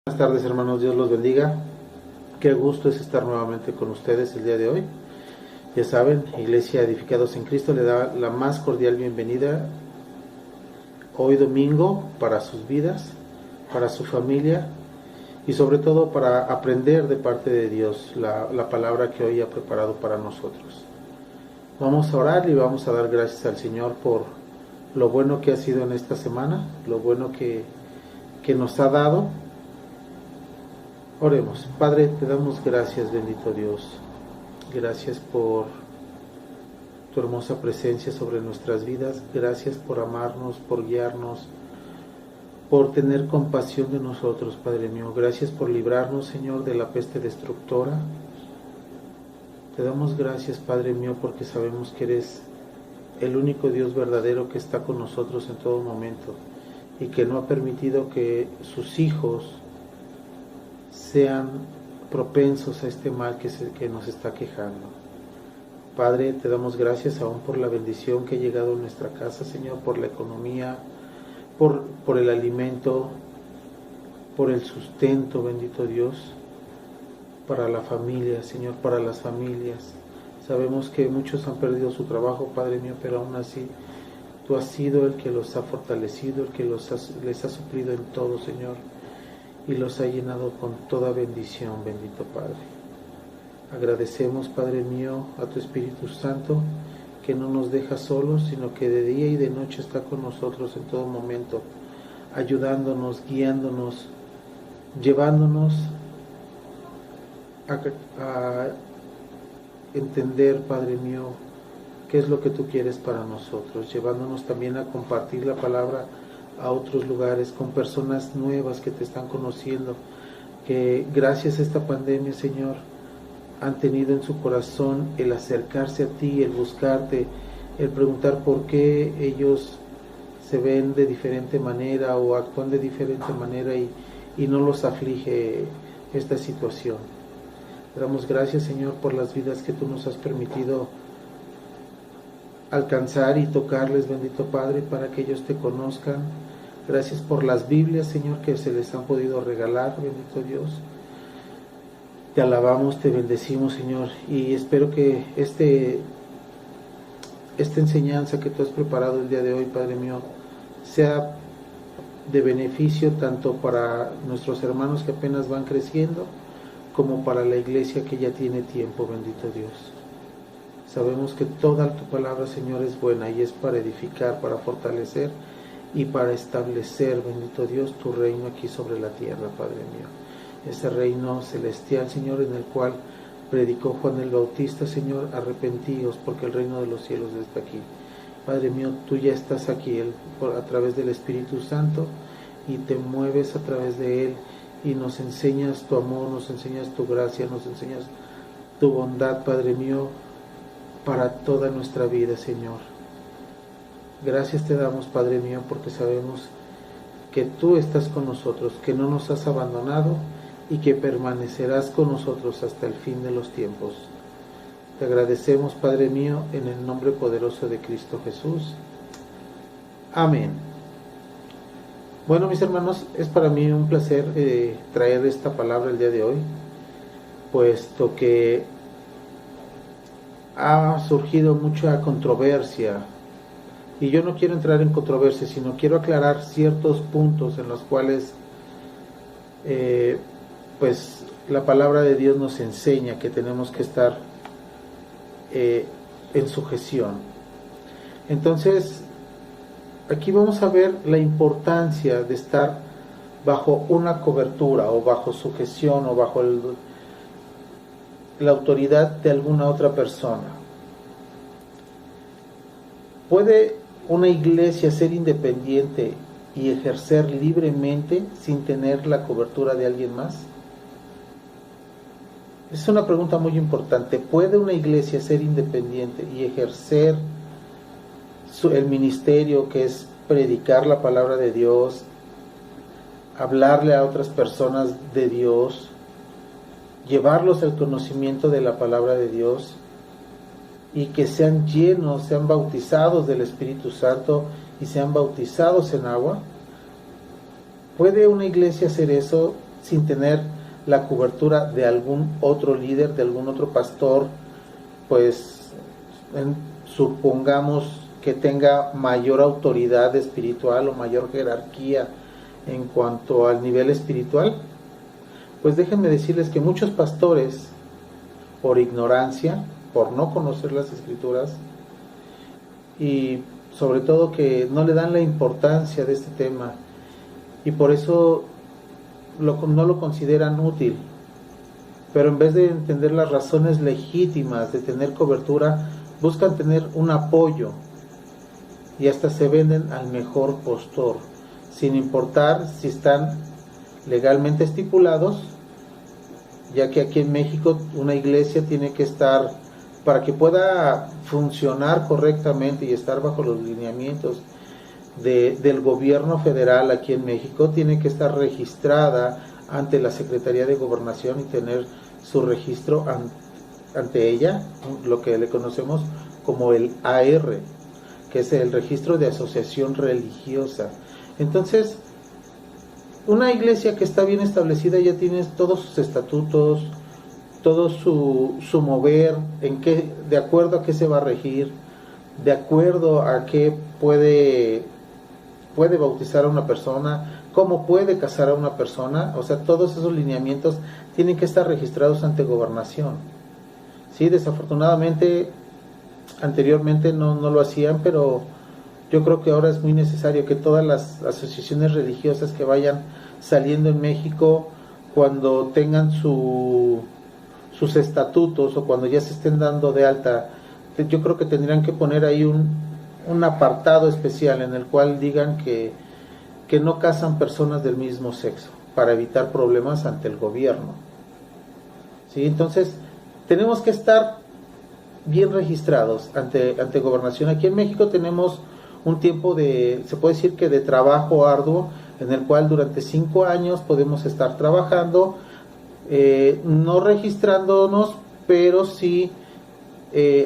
Buenas tardes, hermanos, Dios los bendiga. Qué gusto es estar nuevamente con ustedes el día de hoy. Ya saben, Iglesia Edificados en Cristo le da la más cordial bienvenida hoy domingo para sus vidas, para su familia y sobre todo para aprender de parte de Dios la palabra que hoy ha preparado para nosotros. Vamos a orar y vamos a dar gracias al Señor por lo bueno que ha sido en esta semana, lo bueno que nos ha dado. Oremos. Padre, te damos gracias, bendito Dios. Gracias por tu hermosa presencia sobre nuestras vidas. Gracias por amarnos, por guiarnos, por tener compasión de nosotros, Padre mío. Gracias por librarnos, Señor, de la peste destructora. Te damos gracias, Padre mío, porque sabemos que eres el único Dios verdadero que está con nosotros en todo momento y que no ha permitido que sus hijos sean propensos a este mal que nos está quejando. Padre, te damos gracias aún por la bendición que ha llegado a nuestra casa, Señor, por la economía, por el alimento, por el sustento, bendito Dios, para la familia, Señor, para las familias. Sabemos que muchos han perdido su trabajo, Padre mío, pero aún así tú has sido el que los ha fortalecido, el que les ha suplido en todo, Señor, y los ha llenado con toda bendición, bendito Padre. Agradecemos, Padre mío, a tu Espíritu Santo, que no nos deja solos, sino que de día y de noche está con nosotros en todo momento, ayudándonos, guiándonos, llevándonos a entender, Padre mío, qué es lo que tú quieres para nosotros, llevándonos también a compartir la palabra a otros lugares, con personas nuevas que te están conociendo, que gracias a esta pandemia, Señor, han tenido en su corazón el acercarse a ti, el buscarte, el preguntar por qué ellos se ven de diferente manera o actúan de diferente manera y no los aflige esta situación. Te damos gracias, Señor, por las vidas que tú nos has permitido alcanzar y tocarles, bendito Padre, para que ellos te conozcan. Gracias por las Biblias, Señor, que se les han podido regalar, bendito Dios. Te alabamos, te bendecimos, Señor, y espero que esta enseñanza que tú has preparado el día de hoy, Padre mío, sea de beneficio tanto para nuestros hermanos que apenas van creciendo, como para la iglesia que ya tiene tiempo, bendito Dios. Sabemos que toda tu palabra, Señor, es buena y es para edificar, para fortalecer y para establecer, bendito Dios, tu reino aquí sobre la tierra, Padre mío. Ese reino celestial, Señor, en el cual predicó Juan el Bautista, Señor, arrepentíos porque el reino de los cielos está aquí. Padre mío, tú ya estás aquí a través del Espíritu Santo y te mueves a través de él y nos enseñas tu amor, nos enseñas tu gracia, nos enseñas tu bondad, Padre mío, para toda nuestra vida, Señor. Gracias te damos, Padre mío, porque sabemos que tú estás con nosotros, que no nos has abandonado y que permanecerás con nosotros hasta el fin de los tiempos. Te agradecemos, Padre mío, en el nombre poderoso de Cristo Jesús. Amén. Bueno, mis hermanos, es para mí un placer traer esta palabra el día de hoy, puesto que ha surgido mucha controversia, y yo no quiero entrar en controversia, sino quiero aclarar ciertos puntos en los cuales pues la palabra de Dios nos enseña que tenemos que estar en sujeción. Entonces, aquí vamos a ver la importancia de estar bajo una cobertura o bajo sujeción o bajo la autoridad de alguna otra persona. ¿Puede una iglesia ser independiente y ejercer libremente sin tener la cobertura de alguien más? Es una pregunta muy importante. ¿Puede una iglesia ser independiente y ejercer el ministerio, que es predicar la palabra de Dios, hablarle a otras personas de Dios, llevarlos al conocimiento de la palabra de Dios y que sean llenos, sean bautizados del Espíritu Santo y sean bautizados en agua? ¿Puede una iglesia hacer eso sin tener la cobertura de algún otro líder, de algún otro pastor, pues supongamos que tenga mayor autoridad espiritual o mayor jerarquía en cuanto al nivel espiritual. Pues déjenme decirles que muchos pastores, por ignorancia, por no conocer las escrituras, y sobre todo que no le dan la importancia de este tema, y por eso no lo consideran útil, pero en vez de entender las razones legítimas de tener cobertura, buscan tener un apoyo, y hasta se venden al mejor postor, sin importar si están legalmente estipulados, ya que aquí en México una iglesia tiene que estar, para que pueda funcionar correctamente y estar bajo los lineamientos del gobierno federal aquí en México, tiene que estar registrada ante la Secretaría de Gobernación y tener su registro ante ella, lo que le conocemos como el AR, que es el registro de asociación religiosa. Entonces, una iglesia que está bien establecida ya tiene todos sus estatutos, todo su mover, de acuerdo a qué se va a regir, de acuerdo a qué puede bautizar a una persona, cómo puede casar a una persona. O sea, todos esos lineamientos tienen que estar registrados ante Gobernación. Sí, desafortunadamente anteriormente no lo hacían, pero yo creo que ahora es muy necesario que todas las asociaciones religiosas que vayan saliendo en México, cuando tengan sus estatutos o cuando ya se estén dando de alta, yo creo que tendrían que poner ahí un apartado especial en el cual digan que no casan personas del mismo sexo, para evitar problemas ante el gobierno. ¿Sí? Entonces, tenemos que estar bien registrados ante Gobernación. Aquí en México tenemos un tiempo se puede decir que de trabajo arduo, en el cual durante 5 años podemos estar trabajando, no registrándonos, pero sí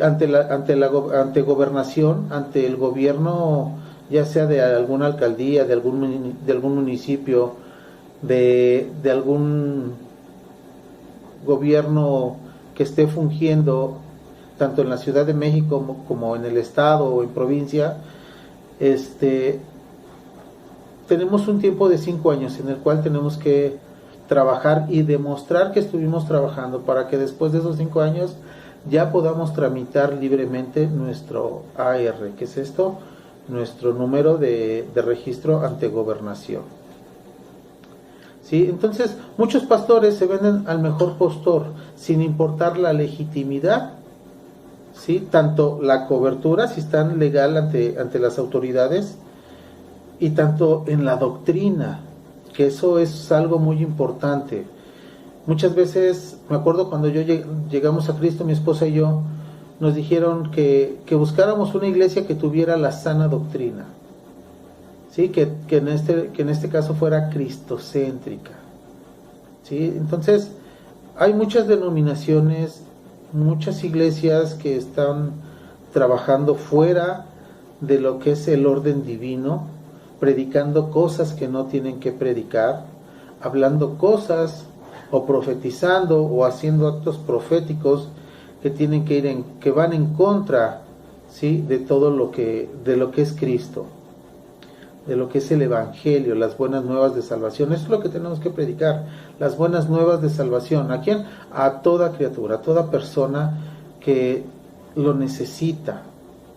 ante Gobernación, ante el gobierno, ya sea de alguna alcaldía, de algún municipio, de algún gobierno que esté fungiendo tanto en la Ciudad de México como en el estado o en provincia. Tenemos un tiempo de 5 años en el cual tenemos que trabajar y demostrar que estuvimos trabajando, para que después de esos 5 años ya podamos tramitar libremente nuestro AR, que es esto, nuestro número de registro ante Gobernación. ¿Sí? Entonces, muchos pastores se venden al mejor postor, sin importar la legitimidad, ¿sí? Tanto la cobertura, si están legal ante las autoridades, y tanto en la doctrina, que eso es algo muy importante. Muchas veces, me acuerdo cuando llegamos a Cristo, mi esposa y yo, nos dijeron que buscáramos una iglesia que tuviera la sana doctrina, ¿sí? Que en este caso fuera cristocéntrica, ¿sí? Entonces, hay muchas denominaciones, muchas iglesias que están trabajando fuera de lo que es el orden divino, predicando cosas que no tienen que predicar, hablando cosas o profetizando o haciendo actos proféticos que van en contra, ¿sí? de todo lo que es Cristo, de lo que es el Evangelio, las buenas nuevas de salvación. Eso es lo que tenemos que predicar, las buenas nuevas de salvación. ¿A quién? A toda criatura, a toda persona que lo necesita,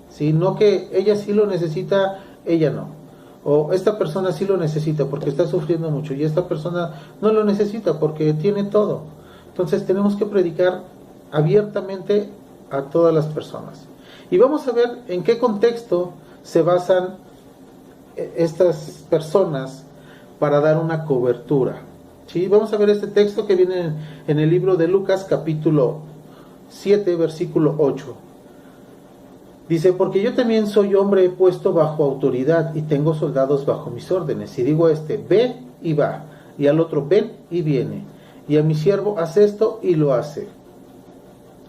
¿sí? No que ella sí lo necesita, ella no. O esta persona sí lo necesita porque está sufriendo mucho, y esta persona no lo necesita porque tiene todo. Entonces tenemos que predicar abiertamente a todas las personas. Y vamos a ver en qué contexto se basan estas personas para dar una cobertura. ¿Sí? Vamos a ver este texto que viene en el libro de Lucas, capítulo 7, versículo 8. Dice: porque yo también soy hombre puesto bajo autoridad y tengo soldados bajo mis órdenes. Y digo a este, ve y va, y al otro, ven y viene, y a mi siervo, haz esto y lo hace.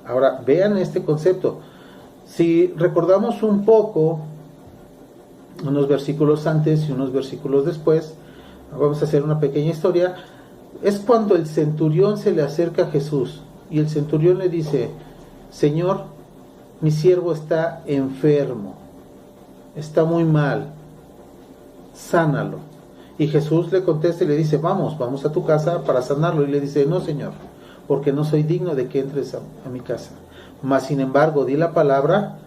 Ahora, vean este concepto. Si recordamos un poco, unos versículos antes y unos versículos después, vamos a hacer una pequeña historia. es cuando el centurión se le acerca a Jesús y el centurión le dice: Señor, mi siervo está enfermo, está muy mal, sánalo. Y Jesús le contesta y le dice: vamos a tu casa para sanarlo. Y le dice: no, Señor, porque no soy digno de que entres a mi casa. Mas sin embargo, di la palabra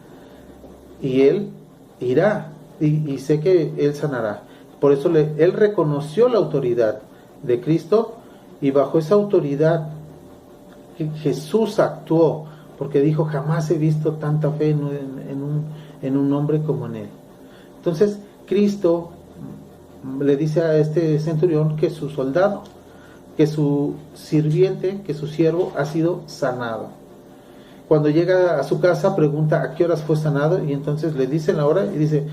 y él irá, y sé que él sanará. Por eso él reconoció la autoridad de Cristo, y bajo esa autoridad Jesús actuó, porque dijo: jamás he visto tanta fe en un hombre como en él. Entonces Cristo le dice a este centurión que su soldado, que su sirviente, que su siervo ha sido sanado. Cuando llega a su casa pregunta a qué horas fue sanado, y entonces le dicen la hora, y dice,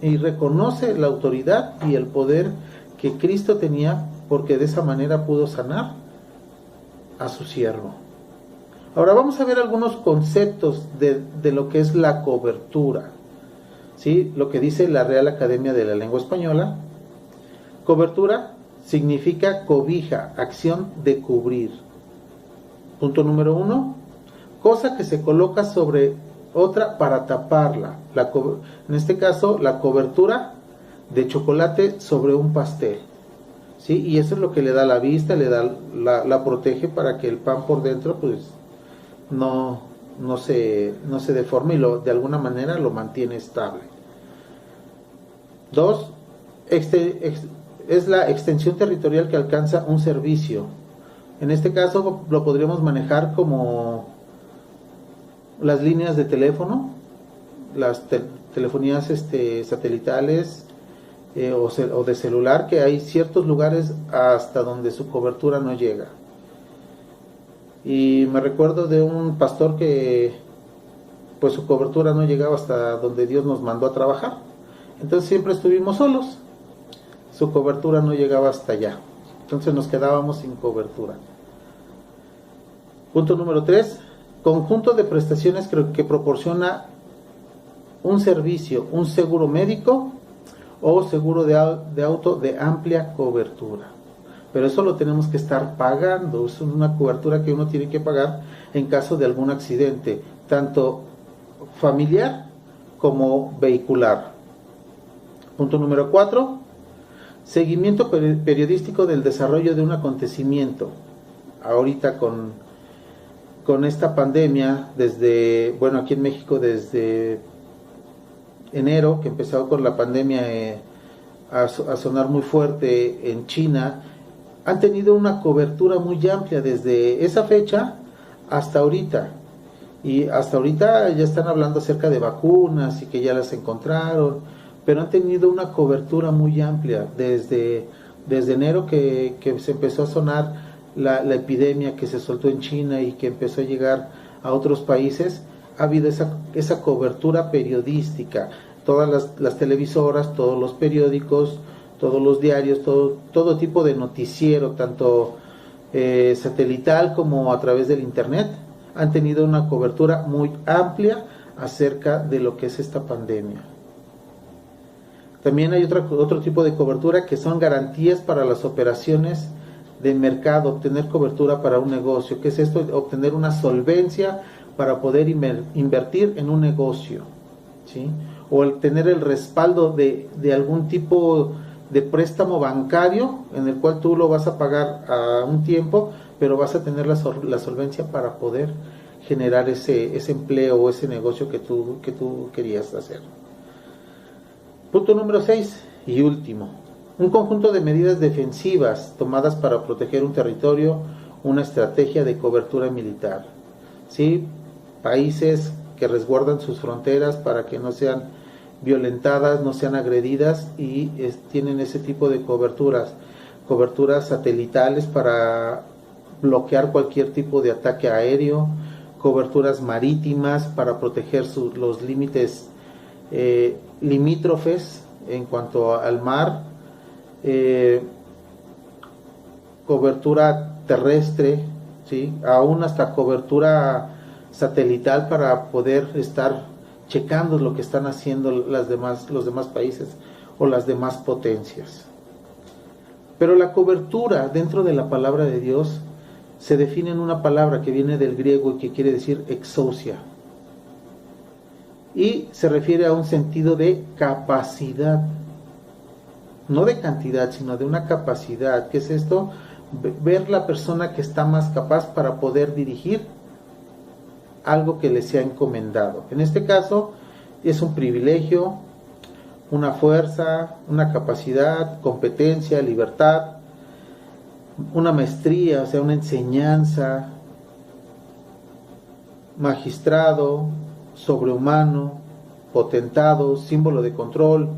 y reconoce la autoridad y el poder que Cristo tenía, porque de esa manera pudo sanar a su siervo. Ahora vamos a ver algunos conceptos de lo que es la cobertura, ¿sí? Lo que dice la Real Academia de la Lengua Española. Cobertura significa cobija, acción de cubrir. Punto número 1, cosa que se coloca sobre otra para taparla. En este caso, la cobertura de chocolate sobre un pastel, ¿sí? Y eso es lo que le da la vista, le da la protege para que el pan por dentro pues no se deforme y de alguna manera lo mantiene estable. 2, es la extensión territorial que alcanza un servicio. En este caso lo podríamos manejar como las líneas de teléfono, las telefonías satelitales o de celular, que hay ciertos lugares hasta donde su cobertura no llega. Y me recuerdo de un pastor que pues su cobertura no llegaba hasta donde Dios nos mandó a trabajar. Entonces siempre estuvimos solos. Su cobertura no llegaba hasta allá. Entonces nos quedábamos sin cobertura. Punto número 3. Conjunto de prestaciones que proporciona un servicio, un seguro médico o seguro de auto de amplia cobertura. Pero eso lo tenemos que estar pagando. Es una cobertura que uno tiene que pagar en caso de algún accidente, tanto familiar como vehicular. Punto número 4. Seguimiento periodístico del desarrollo de un acontecimiento. Ahorita con esta pandemia, aquí en México desde enero, que empezó con la pandemia a sonar muy fuerte en China, han tenido una cobertura muy amplia desde esa fecha hasta ahorita. Y hasta ahorita ya están hablando acerca de vacunas y que ya las encontraron, pero han tenido una cobertura muy amplia desde enero que se empezó a sonar la epidemia que se soltó en China y que empezó a llegar a otros países. Ha habido esa cobertura periodística, todas las televisoras, todos los periódicos, todos los diarios, todo tipo de noticiero, tanto satelital como a través del internet, han tenido una cobertura muy amplia acerca de lo que es esta pandemia. También hay otro tipo de cobertura que son garantías para las operaciones de mercado, obtener cobertura para un negocio. ¿Qué es esto? Obtener una solvencia para poder invertir en un negocio, ¿sí? O el tener el respaldo de algún tipo de préstamo bancario en el cual tú lo vas a pagar a un tiempo, pero vas a tener la solvencia para poder generar ese empleo o ese negocio que tú querías hacer. Punto número 6 y último. Un conjunto de medidas defensivas tomadas para proteger un territorio, una estrategia de cobertura militar. ¿Sí? Países que resguardan sus fronteras para que no sean violentadas, no sean agredidas, y tienen ese tipo de coberturas satelitales para bloquear cualquier tipo de ataque aéreo, coberturas marítimas para proteger los límites limítrofes en cuanto al mar, cobertura terrestre, ¿sí? Aún hasta cobertura satelital para poder estar checando lo que están haciendo los demás países o las demás potencias. Pero la cobertura dentro de la palabra de Dios se define en una palabra que viene del griego y que quiere decir exousia. Y se refiere a un sentido de capacidad, no de cantidad, sino de una capacidad. ¿Qué es esto? Ver la persona que está más capaz para poder dirigir algo que le sea encomendado. En este caso es un privilegio, una fuerza, una capacidad, competencia, libertad, una maestría, o sea, una enseñanza, magistrado, sobrehumano, potentado, símbolo de control,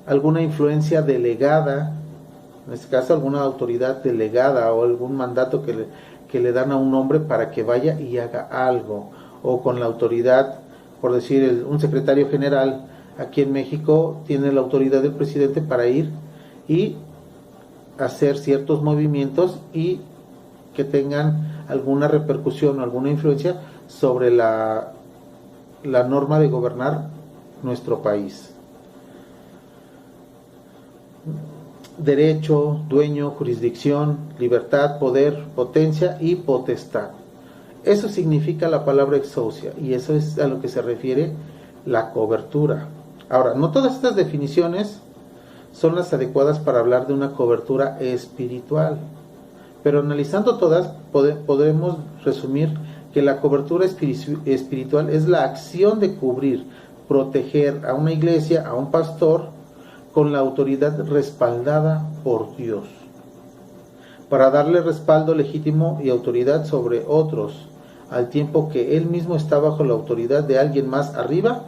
alguna influencia delegada, en este caso alguna autoridad delegada o algún mandato que le dan a un hombre para que vaya y haga algo, o con la autoridad, por decir, un secretario general aquí en México tiene la autoridad del presidente para ir y hacer ciertos movimientos y que tengan alguna repercusión o alguna influencia sobre la norma de gobernar nuestro país. Derecho, dueño, jurisdicción, libertad, poder, potencia y potestad. Eso significa la palabra exousia, y eso es a lo que se refiere la cobertura. Ahora, no todas estas definiciones son las adecuadas para hablar de una cobertura espiritual, pero analizando todas podemos resumir que la cobertura espiritual es la acción de cubrir, proteger a una iglesia, a un pastor, con la autoridad respaldada por Dios, para darle respaldo legítimo y autoridad sobre otros, al tiempo que él mismo está bajo la autoridad de alguien más arriba,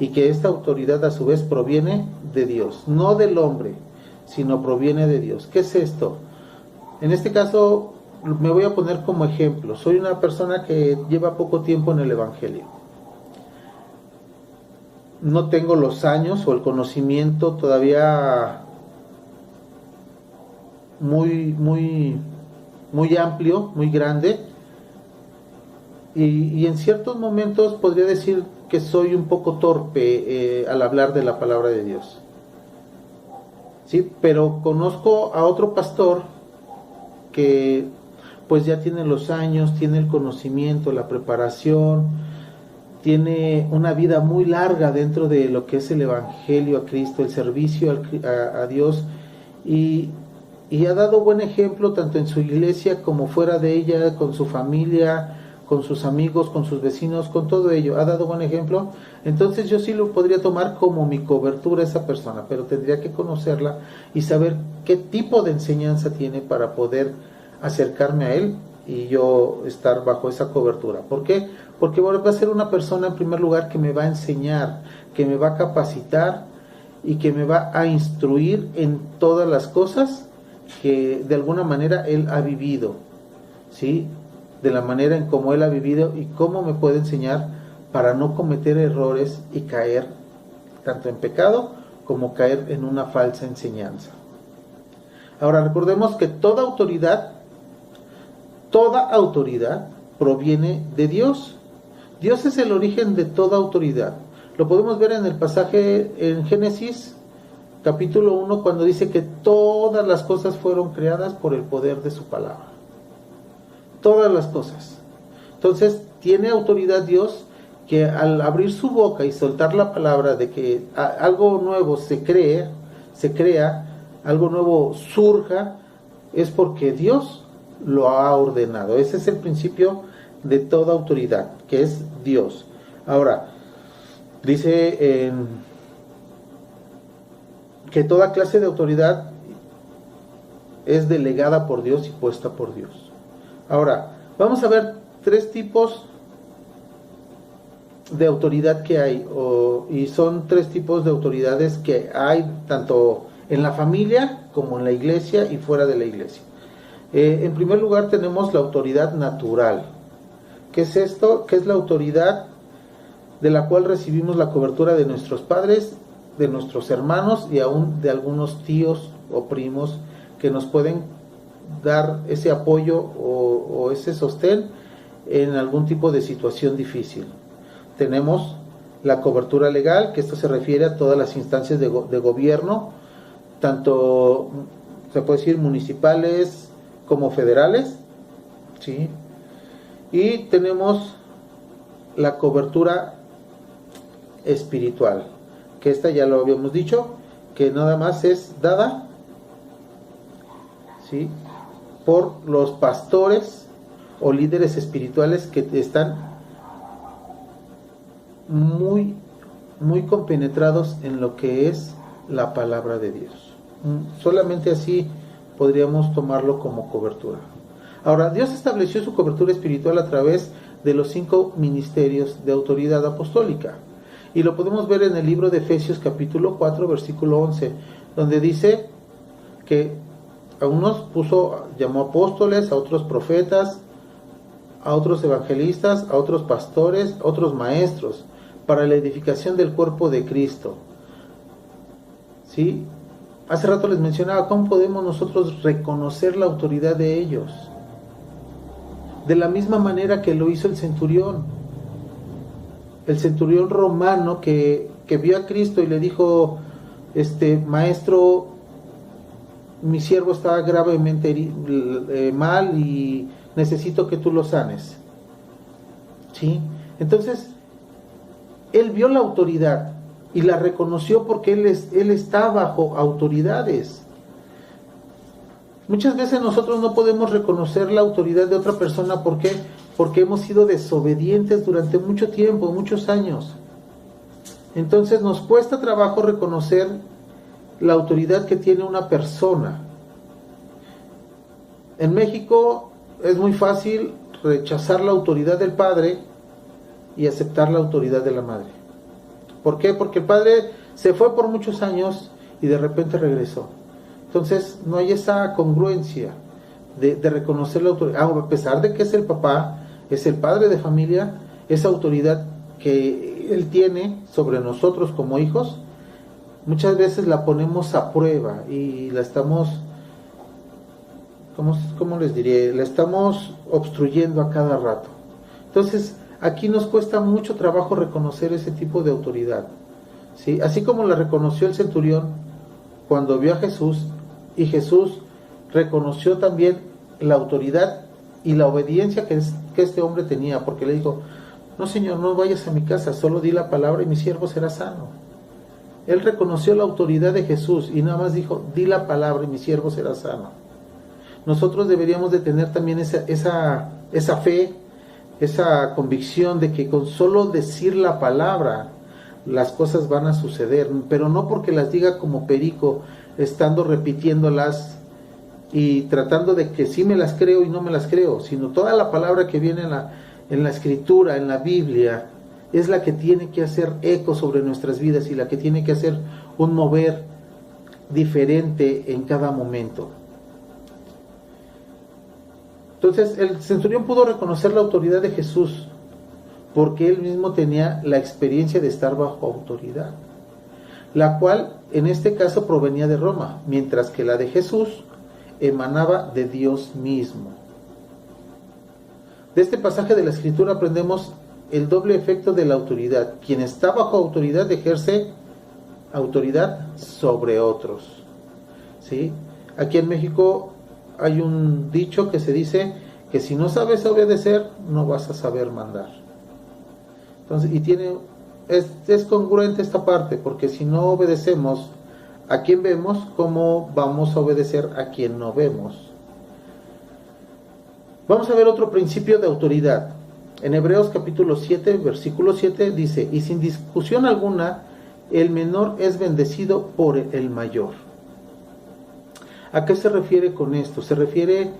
y que esta autoridad a su vez proviene de Dios, no del hombre, sino proviene de Dios. ¿Qué es esto? En este caso me voy a poner como ejemplo. Soy una persona que lleva poco tiempo en el Evangelio. No tengo los años o el conocimiento todavía muy amplio, muy grande, y en ciertos momentos podría decir que soy un poco torpe al hablar de la palabra de Dios. Sí, pero conozco a otro pastor que pues ya tiene los años, tiene el conocimiento, la preparación, tiene una vida muy larga dentro de lo que es el Evangelio a Cristo, el servicio a Dios, y ha dado buen ejemplo tanto en su iglesia como fuera de ella, con su familia, con sus amigos, con sus vecinos, con todo ello. Ha dado buen ejemplo. Entonces yo sí lo podría tomar como mi cobertura a esa persona, pero tendría que conocerla y saber qué tipo de enseñanza tiene para poder acercarme a él y yo estar bajo esa cobertura. ¿Por qué? Porque va a ser una persona en primer lugar que me va a enseñar, que me va a capacitar y que me va a instruir en todas las cosas que de alguna manera él ha vivido, ¿sí? De la manera en cómo él ha vivido y cómo me puede enseñar para no cometer errores y caer tanto en pecado como caer en una falsa enseñanza. Ahora recordemos que toda autoridad proviene de Dios. Dios es el origen de toda autoridad. Lo podemos ver en el pasaje en Génesis capítulo 1 cuando dice que todas las cosas fueron creadas por el poder de su palabra. Todas las cosas. Entonces tiene autoridad Dios, que al abrir su boca y soltar la palabra de que algo nuevo se crea, algo nuevo surja, es porque Dios lo ha ordenado. Ese es el principio de toda autoridad, que es Dios. Ahora, dice que toda clase de autoridad es delegada por Dios y puesta por Dios. Ahora, vamos a ver tres tipos de autoridad que hay, y son tres tipos de autoridades que hay tanto en la familia como en la iglesia y fuera de la iglesia. En primer lugar tenemos la autoridad natural. ¿Qué es esto? ¿Qué es la autoridad de la cual recibimos la cobertura de nuestros padres, de nuestros hermanos y aún de algunos tíos o primos que nos pueden dar ese apoyo o ese sostén en algún tipo de situación difícil? Tenemos la cobertura legal, que esto se refiere a todas las instancias de gobierno, tanto se puede decir municipales como federales, ¿sí? Y tenemos la cobertura espiritual, que esta ya lo habíamos dicho, que nada más es dada, ¿sí?, por los pastores o líderes espirituales que están muy, muy compenetrados en lo que es la palabra de Dios. Solamente así podríamos tomarlo como cobertura. Ahora, Dios estableció su cobertura espiritual a través de los 5 ministerios de autoridad apostólica. Y lo podemos ver en el libro de Efesios capítulo 4, versículo 11, donde dice que a unos llamó apóstoles, a otros profetas, a otros evangelistas, a otros pastores, a otros maestros, para la edificación del cuerpo de Cristo. ¿Sí? Hace rato les mencionaba cómo podemos nosotros reconocer la autoridad de ellos. De la misma manera que lo hizo el centurión romano que vio a Cristo y le dijo, maestro, mi siervo está gravemente mal y necesito que tú lo sanes. ¿Sí? Entonces, él vio la autoridad y la reconoció porque él está bajo autoridades. Muchas veces nosotros no podemos reconocer la autoridad de otra persona. ¿Por qué? Porque hemos sido desobedientes durante mucho tiempo, muchos años. Entonces nos cuesta trabajo reconocer la autoridad que tiene una persona. En México es muy fácil rechazar la autoridad del padre y aceptar la autoridad de la madre. ¿Por qué? Porque el padre se fue por muchos años y de repente regresó. Entonces no hay esa congruencia de reconocer la autoridad. A pesar de que es el papá, es el padre de familia, esa autoridad que él tiene sobre nosotros como hijos, muchas veces la ponemos a prueba y la estamos, ¿cómo les diré? La estamos obstruyendo a cada rato. Entonces, aquí nos cuesta mucho trabajo reconocer ese tipo de autoridad, ¿sí? Así como la reconoció el centurión cuando vio a Jesús, y Jesús reconoció también la autoridad y la obediencia que este hombre tenía, porque le dijo, no señor, no vayas a mi casa, solo di la palabra y mi siervo será sano. Él reconoció la autoridad de Jesús y nada más dijo, di la palabra y mi siervo será sano. Nosotros deberíamos de tener también esa fe, esa convicción de que con solo decir la palabra las cosas van a suceder, pero no porque las diga como perico, estando repitiéndolas y tratando de que sí me las creo y no me las creo, sino toda la palabra que viene en la escritura, en la Biblia, es la que tiene que hacer eco sobre nuestras vidas y la que tiene que hacer un mover diferente en cada momento. Entonces el centurión pudo reconocer la autoridad de Jesús porque él mismo tenía la experiencia de estar bajo autoridad, la cual en este caso provenía de Roma, mientras que la de Jesús emanaba de Dios mismo. De este pasaje de la Escritura aprendemos el doble efecto de la autoridad. Quien está bajo autoridad ejerce autoridad sobre otros, ¿sí? Aquí en México hay un dicho que se dice que si no sabes obedecer, no vas a saber mandar. Entonces, es congruente esta parte, porque si no obedecemos a quien vemos, ¿cómo vamos a obedecer a quien no vemos? Vamos a ver otro principio de autoridad. En Hebreos capítulo 7, versículo 7 dice, y sin discusión alguna, el menor es bendecido por el mayor. ¿A qué se refiere con esto? Se refiere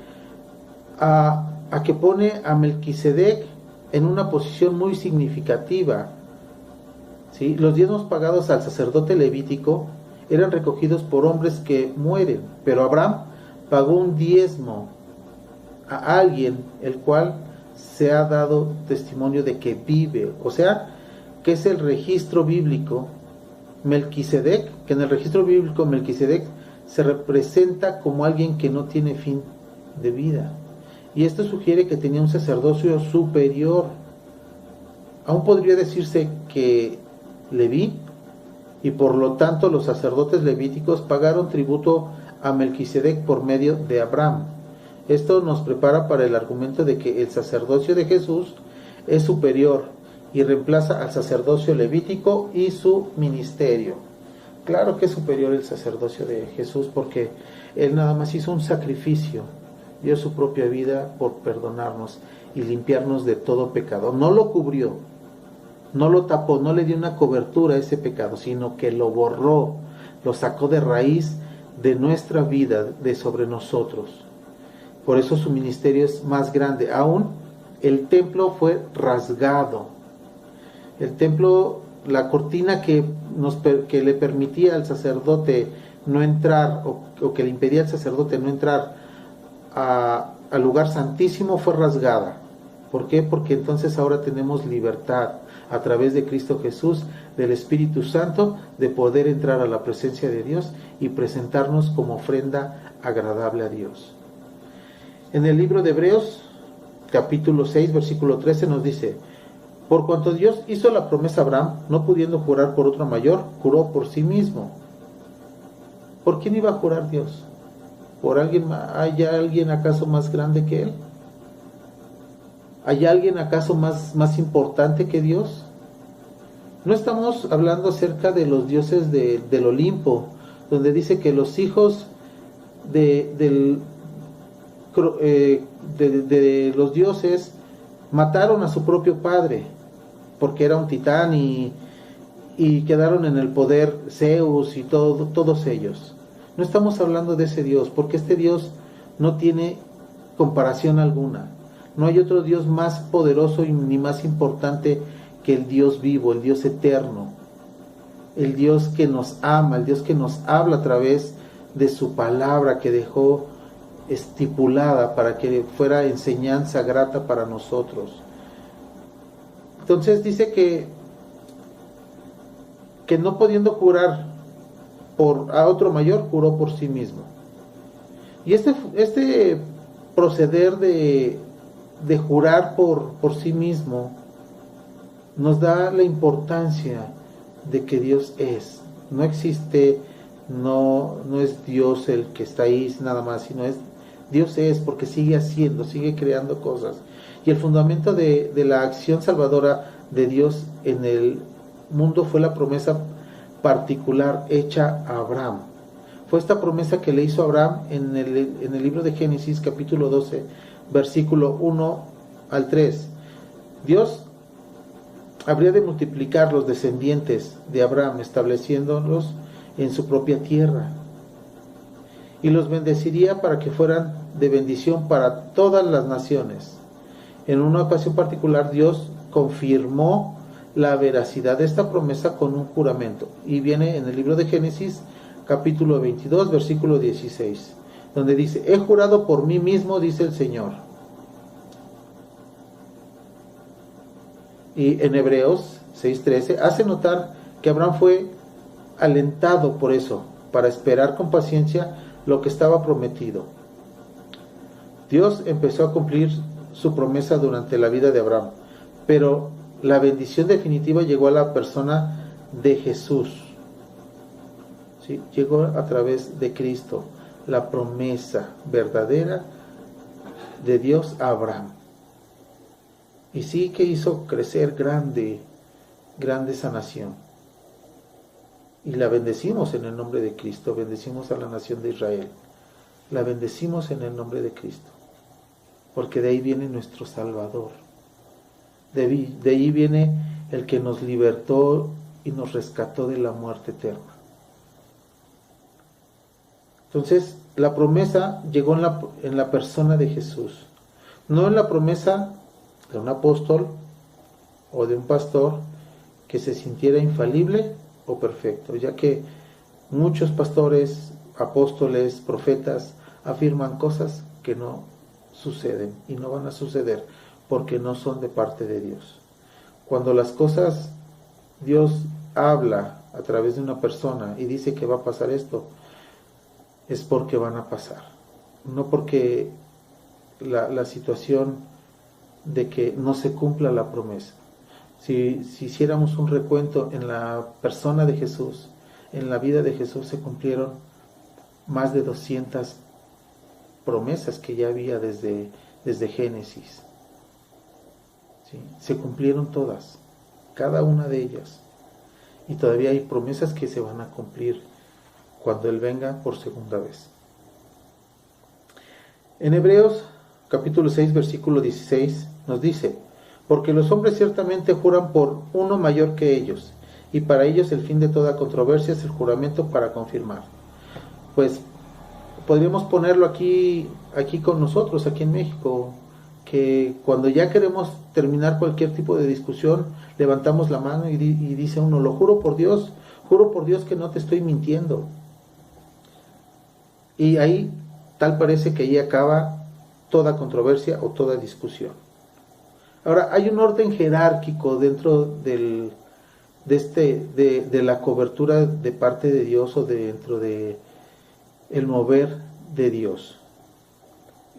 a que pone a Melquisedec en una posición muy significativa, ¿sí? Los diezmos pagados al sacerdote levítico eran recogidos por hombres que mueren, pero Abraham pagó un diezmo a alguien el cual se ha dado testimonio de que vive, o sea, que es el registro bíblico Melquisedec, que en el registro bíblico Melquisedec se representa como alguien que no tiene fin de vida, y esto sugiere que tenía un sacerdocio superior. Aún podría decirse que Leví, y por lo tanto los sacerdotes levíticos pagaron tributo a Melquisedec por medio de Abraham. Esto nos prepara para el argumento de que el sacerdocio de Jesús es superior y reemplaza al sacerdocio levítico y su ministerio. Claro que es superior el sacerdocio de Jesús porque Él nada más hizo un sacrificio, dio su propia vida por perdonarnos y limpiarnos de todo pecado. No lo cubrió, no lo tapó, no le dio una cobertura a ese pecado, sino que lo borró, lo sacó de raíz de nuestra vida, de sobre nosotros. Por eso su ministerio es más grande. Aún el templo fue rasgado. El templo, la cortina que le permitía al sacerdote no entrar, o que le impedía al sacerdote no entrar al lugar santísimo, fue rasgada. ¿Por qué? Porque entonces ahora tenemos libertad a través de Cristo Jesús, del Espíritu Santo, de poder entrar a la presencia de Dios y presentarnos como ofrenda agradable a Dios. En el libro de Hebreos, capítulo 6, versículo 13 nos dice: por cuanto Dios hizo la promesa a Abraham, no pudiendo jurar por otro mayor, juró por sí mismo. ¿Por quién iba a jurar Dios? ¿Por alguien? ¿Hay alguien acaso más grande que Él? ¿Hay alguien acaso más importante que Dios? No estamos hablando acerca de los dioses del Olimpo, donde dice que los hijos de los dioses mataron a su propio padre, porque era un titán y quedaron en el poder Zeus y todos ellos. No estamos hablando de ese Dios, porque este Dios no tiene comparación alguna. No hay otro Dios más poderoso ni más importante que el Dios vivo, el Dios eterno, el Dios que nos ama, el Dios que nos habla a través de su palabra que dejó estipulada para que fuera enseñanza grata para nosotros. Entonces dice que no pudiendo jurar a otro mayor, juró por sí mismo. Y este proceder de jurar por sí mismo nos da la importancia de que Dios es. No existe, no es Dios el que está ahí nada más, sino Dios es porque sigue haciendo, sigue creando cosas. Y el fundamento de la acción salvadora de Dios en el mundo fue la promesa particular hecha a Abraham. Fue esta promesa que le hizo a Abraham en el libro de Génesis, capítulo 12, versículo 1 al 3. Dios habría de multiplicar los descendientes de Abraham, estableciéndolos en su propia tierra, y los bendeciría para que fueran de bendición para todas las naciones. En una ocasión particular, Dios confirmó la veracidad de esta promesa con un juramento, y viene en el libro de Génesis, capítulo 22, versículo 16, donde dice: he jurado por mí mismo, dice el Señor. Y en Hebreos 6:13 hace notar que Abraham fue alentado por eso, para esperar con paciencia lo que estaba prometido. Dios empezó a cumplir su promesa durante la vida de Abraham, pero la bendición definitiva llegó a la persona de Jesús. ¿Sí? Llegó a través de Cristo, la promesa verdadera de Dios a Abraham. Y sí que hizo crecer grande esa nación. Y la bendecimos en el nombre de Cristo, bendecimos a la nación de Israel. La bendecimos en el nombre de Cristo, porque de ahí viene nuestro Salvador. De ahí viene el que nos libertó y nos rescató de la muerte eterna. Entonces, la promesa llegó en la persona de Jesús, no en la promesa de un apóstol o de un pastor que se sintiera infalible o perfecto, ya que muchos pastores, apóstoles, profetas afirman cosas que no suceden y no van a suceder porque no son de parte de Dios. Cuando las cosas, Dios habla a través de una persona y dice que va a pasar esto, es porque van a pasar, no porque la situación de que no se cumpla la promesa. Si hiciéramos un recuento en la persona de Jesús, en la vida de Jesús se cumplieron más de 200 promesas que ya había desde Génesis. ¿Sí? Se cumplieron todas, cada una de ellas. Y todavía hay promesas que se van a cumplir cuando Él venga por segunda vez. En Hebreos capítulo 6, versículo 16 nos dice: porque los hombres ciertamente juran por uno mayor que ellos, y para ellos el fin de toda controversia es el juramento para confirmar. Pues podríamos ponerlo aquí con nosotros, aquí en México, que cuando ya queremos terminar cualquier tipo de discusión, levantamos la mano y dice uno: lo juro por Dios que no te estoy mintiendo. Y ahí tal parece que ahí acaba toda controversia o toda discusión. Ahora, hay un orden jerárquico dentro de la cobertura de parte de Dios, o dentro de el mover de Dios.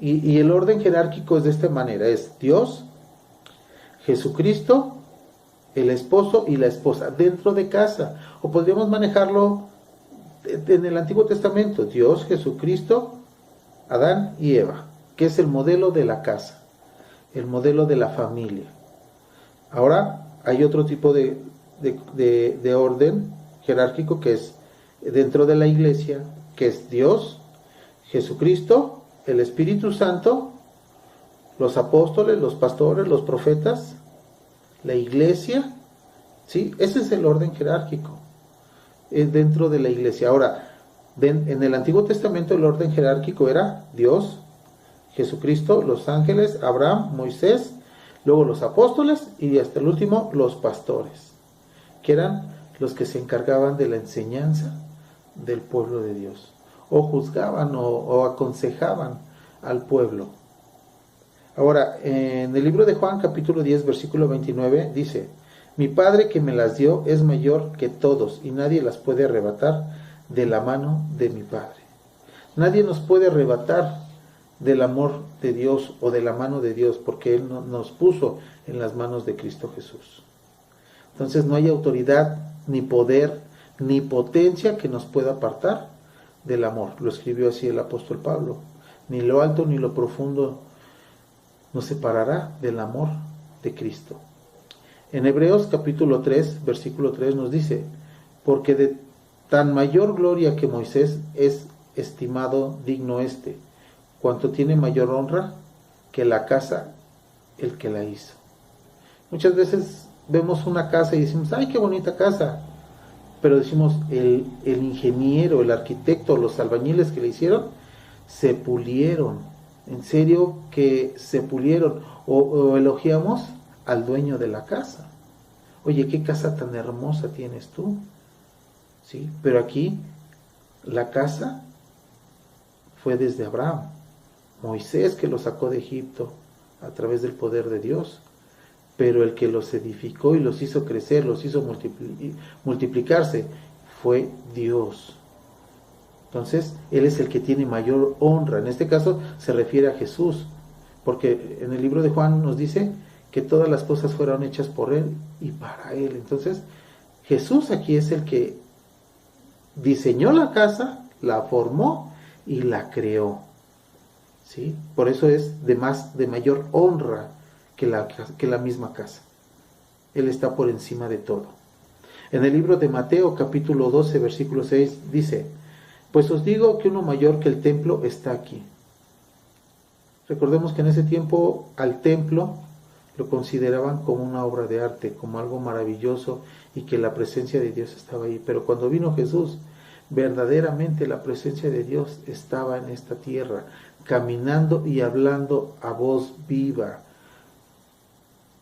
Y el orden jerárquico es de esta manera: es Dios, Jesucristo, el esposo y la esposa dentro de casa. O podríamos manejarlo en el Antiguo Testamento: Dios, Jesucristo, Adán y Eva, que es el modelo de la casa, el modelo de la familia. Ahora hay otro tipo de orden jerárquico que es dentro de la iglesia, que es Dios, Jesucristo, el Espíritu Santo, los apóstoles, los pastores, los profetas, la iglesia. ¿Sí? Ese es el orden jerárquico dentro de la iglesia. Ahora, en el Antiguo Testamento el orden jerárquico era Dios, Jesucristo, los ángeles, Abraham, Moisés, luego los apóstoles y hasta el último los pastores, que eran los que se encargaban de la enseñanza del pueblo de Dios, o juzgaban o aconsejaban al pueblo. Ahora, en el libro de Juan capítulo 10 versículo 29 dice: mi Padre que me las dio es mayor que todos, y nadie las puede arrebatar de la mano de mi Padre. Nadie nos puede arrebatar del amor de Dios o de la mano de Dios, porque Él nos puso en las manos de Cristo Jesús. Entonces no hay autoridad, ni poder, ni potencia que nos pueda apartar del amor. Lo escribió así el apóstol Pablo: ni lo alto ni lo profundo nos separará del amor de Cristo. En Hebreos capítulo 3, versículo 3 nos dice: porque de tan mayor gloria que Moisés es estimado digno cuanto tiene mayor honra que la casa el que la hizo. Muchas veces vemos una casa y decimos: ¡ay, qué bonita casa! Pero decimos, el ingeniero, el arquitecto, los albañiles que le hicieron, se pulieron. En serio que se pulieron. O elogiamos al dueño de la casa: oye, qué casa tan hermosa tienes tú. ¿Sí? Pero aquí la casa fue desde Abraham, Moisés, que los sacó de Egipto a través del poder de Dios, pero el que los edificó y los hizo crecer, los hizo multiplicarse, fue Dios. Entonces, Él es el que tiene mayor honra. En este caso se refiere a Jesús, porque en el libro de Juan nos dice que todas las cosas fueron hechas por Él y para Él. Entonces, Jesús aquí es el que diseñó la casa, la formó y la creó. ¿Sí? Por eso es de mayor honra que la misma casa. Él está por encima de todo. En el libro de Mateo capítulo 12 versículo 6 dice: pues os digo que uno mayor que el templo está aquí. Recordemos que en ese tiempo al templo lo consideraban como una obra de arte, como algo maravilloso, y que la presencia de Dios estaba ahí. Pero cuando vino Jesús, verdaderamente la presencia de Dios estaba en esta tierra, caminando y hablando a voz viva,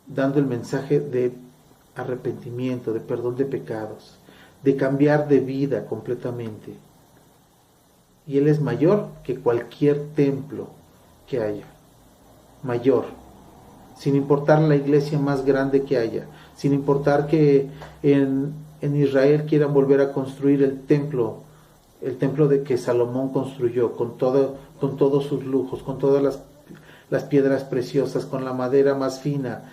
dando el mensaje de arrepentimiento, de perdón de pecados, de cambiar de vida completamente. Y Él es mayor que cualquier templo que haya, mayor, sin importar la iglesia más grande que haya, sin importar que en Israel quieran volver a construir el templo de que Salomón construyó, con todos sus lujos, con todas las piedras preciosas, con la madera más fina.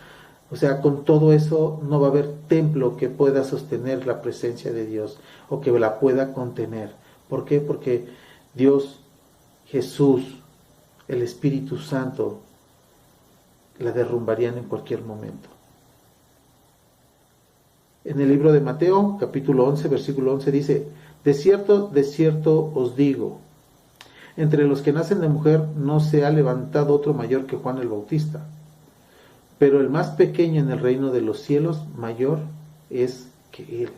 O sea, con todo eso no va a haber templo que pueda sostener la presencia de Dios o que la pueda contener. ¿Por qué? Porque Dios, Jesús, el Espíritu Santo, la derrumbarían en cualquier momento. En el libro de Mateo, capítulo 11, versículo 11 dice: de cierto os digo, entre los que nacen de mujer no se ha levantado otro mayor que Juan el Bautista, pero el más pequeño en el reino de los cielos mayor es que él.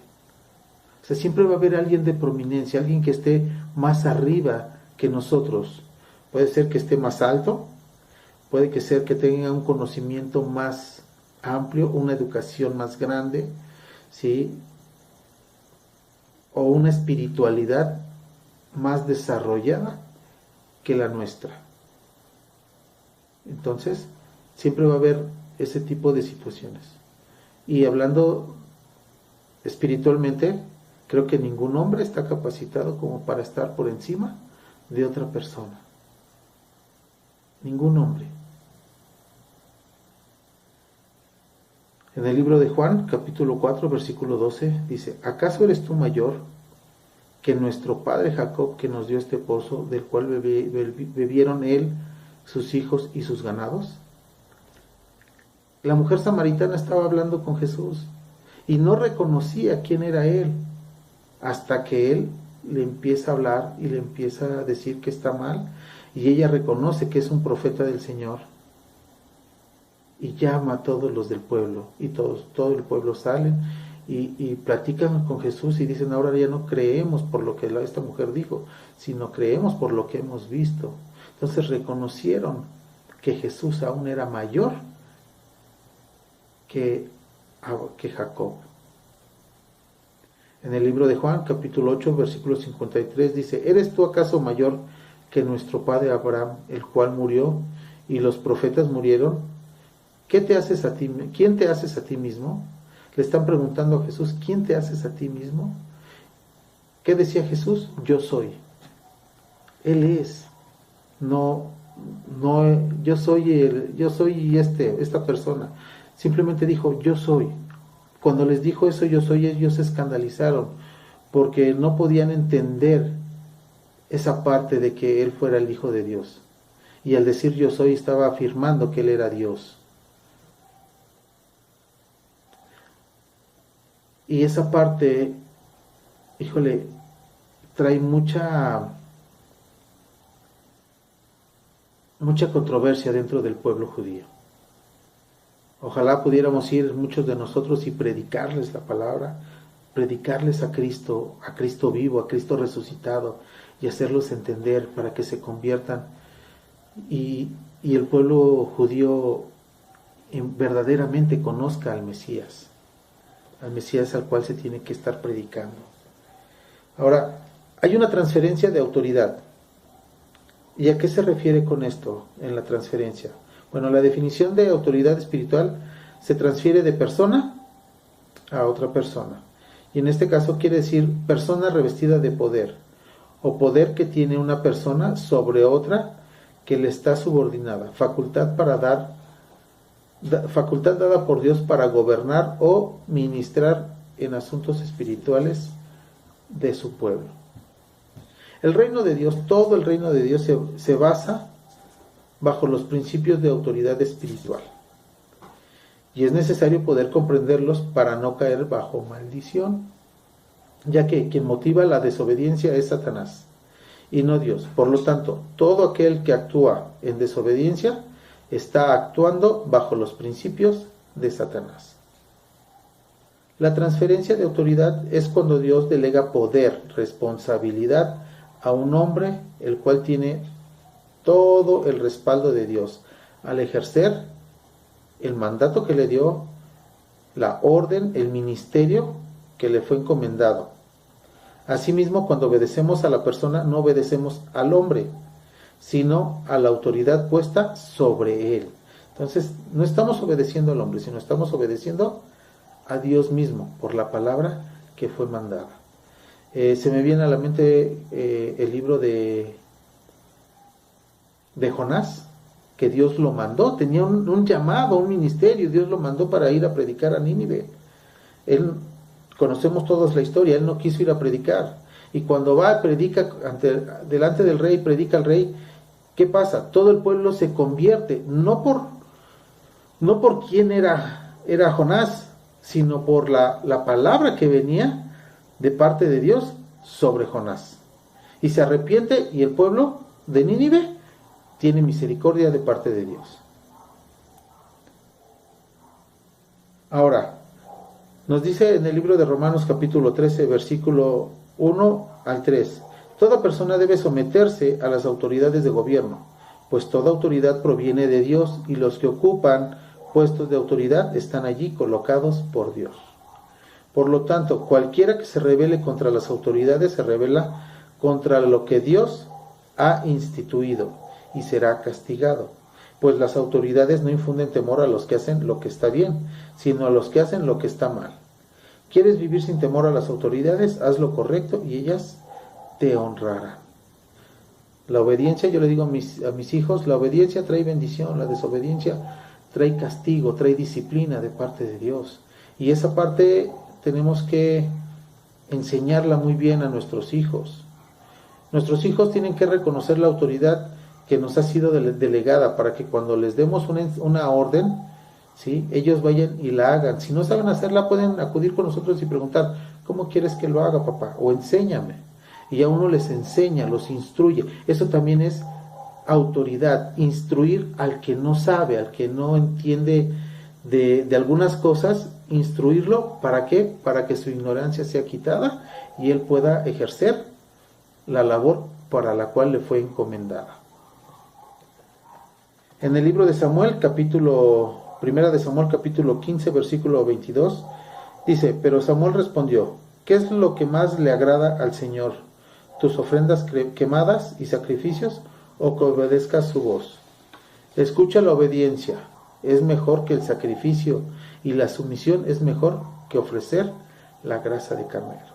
O sea, siempre va a haber alguien de prominencia, alguien que esté más arriba que nosotros. Puede ser que esté más alto, puede que ser que tenga un conocimiento más amplio, una educación más grande, ¿sí? O una espiritualidad más desarrollada que la nuestra. Entonces, siempre va a haber ese tipo de situaciones. Y hablando espiritualmente, creo que ningún hombre está capacitado como para estar por encima de otra persona. Ningún hombre. En el libro de Juan, capítulo 4, versículo 12, dice: ¿acaso eres tú mayor que nuestro padre Jacob, que nos dio este pozo, del cual bebieron él, sus hijos y sus ganados? La mujer samaritana estaba hablando con Jesús y no reconocía quién era él, hasta que él le empieza a hablar y le empieza a decir que está mal, y ella reconoce que es un profeta del Señor, y llama a todos los del pueblo, y todo el pueblo salen y platican con Jesús y dicen: ahora ya no creemos por lo que esta mujer dijo, sino creemos por lo que hemos visto. Entonces reconocieron que Jesús aún era mayor que Jacob. En el libro de Juan, capítulo 8, versículo 53, dice: ¿eres tú acaso mayor que nuestro padre Abraham, el cual murió y los profetas murieron? ¿Quién te haces a ti mismo? Le están preguntando a Jesús: ¿quién te haces a ti mismo? ¿Qué decía Jesús? Yo soy. Él es. No, yo soy esta persona. Simplemente dijo: yo soy. Cuando les dijo eso, yo soy, ellos se escandalizaron, porque no podían entender esa parte de que él fuera el Hijo de Dios. Y al decir yo soy, estaba afirmando que él era Dios. Y esa parte, híjole, trae mucha controversia dentro del pueblo judío. Ojalá pudiéramos ir muchos de nosotros y predicarles la palabra, predicarles a Cristo vivo, a Cristo resucitado, y hacerlos entender para que se conviertan y el pueblo judío verdaderamente conozca al Mesías al cual se tiene que estar predicando. Ahora, hay una transferencia de autoridad. ¿Y a qué se refiere con esto en la transferencia? Bueno, la definición de autoridad espiritual se transfiere de persona a otra persona. Y en este caso quiere decir persona revestida de poder, o poder que tiene una persona sobre otra que le está subordinada, facultad dada por Dios para gobernar o ministrar en asuntos espirituales de su pueblo. El reino de Dios, todo el reino de Dios se basa bajo los principios de autoridad espiritual. Y es necesario poder comprenderlos para no caer bajo maldición, ya que quien motiva la desobediencia es Satanás y no Dios. Por lo tanto, todo aquel que actúa en desobediencia está actuando bajo los principios de Satanás. La transferencia de autoridad es cuando Dios delega poder, responsabilidad a un hombre, el cual tiene todo el respaldo de Dios al ejercer el mandato que le dio, la orden, el ministerio que le fue encomendado. Asimismo, cuando obedecemos a la persona, no obedecemos al hombre, sino a la autoridad puesta sobre él. Entonces, no estamos obedeciendo al hombre, sino estamos obedeciendo a Dios mismo por la palabra que fue mandada. Se me viene a la mente el libro de Jonás, que Dios lo mandó, tenía un llamado, un ministerio, Dios lo mandó para ir a predicar a Nínive. Conocemos todos la historia, él no quiso ir a predicar, Y cuando va, predica delante del rey, predica al rey, ¿qué pasa? Todo el pueblo se convierte, no por quién era Jonás, sino por la palabra que venía de parte de Dios sobre Jonás. Y se arrepiente, y el pueblo de Nínive tiene misericordia de parte de Dios. Ahora, nos dice en el libro de Romanos capítulo 13, versículo 1 al 3, toda persona debe someterse a las autoridades de gobierno, pues toda autoridad proviene de Dios, y los que ocupan puestos de autoridad están allí colocados por Dios. Por lo tanto, cualquiera que se rebele contra las autoridades se rebela contra lo que Dios ha instituido y será castigado, pues las autoridades no infunden temor a los que hacen lo que está bien, sino a los que hacen lo que está mal. ¿Quieres vivir sin temor a las autoridades? Haz lo correcto y ellas te honrarán. La obediencia, yo le digo a mis hijos, la obediencia trae bendición, la desobediencia trae castigo, trae disciplina de parte de Dios. Y esa parte tenemos que enseñarla muy bien a nuestros hijos. Nuestros hijos tienen que reconocer la autoridad que nos ha sido delegada, para que cuando les demos una orden, ¿sí?, ellos vayan y la hagan. Si no saben hacerla, pueden acudir con nosotros y preguntar, ¿cómo quieres que lo haga, papá? O enséñame. Y a uno les enseña, los instruye. Eso también es autoridad, instruir al que no sabe, al que no entiende de algunas cosas, instruirlo. ¿Para qué? Para que su ignorancia sea quitada y él pueda ejercer la labor para la cual le fue encomendada. En el libro de Samuel, Primera de Samuel, capítulo 15, versículo 22, dice, pero Samuel respondió, ¿qué es lo que más le agrada al Señor? ¿Tus ofrendas quemadas y sacrificios, o que obedezcas su voz? Escucha, la obediencia es mejor que el sacrificio, y la sumisión es mejor que ofrecer la grasa de carneros.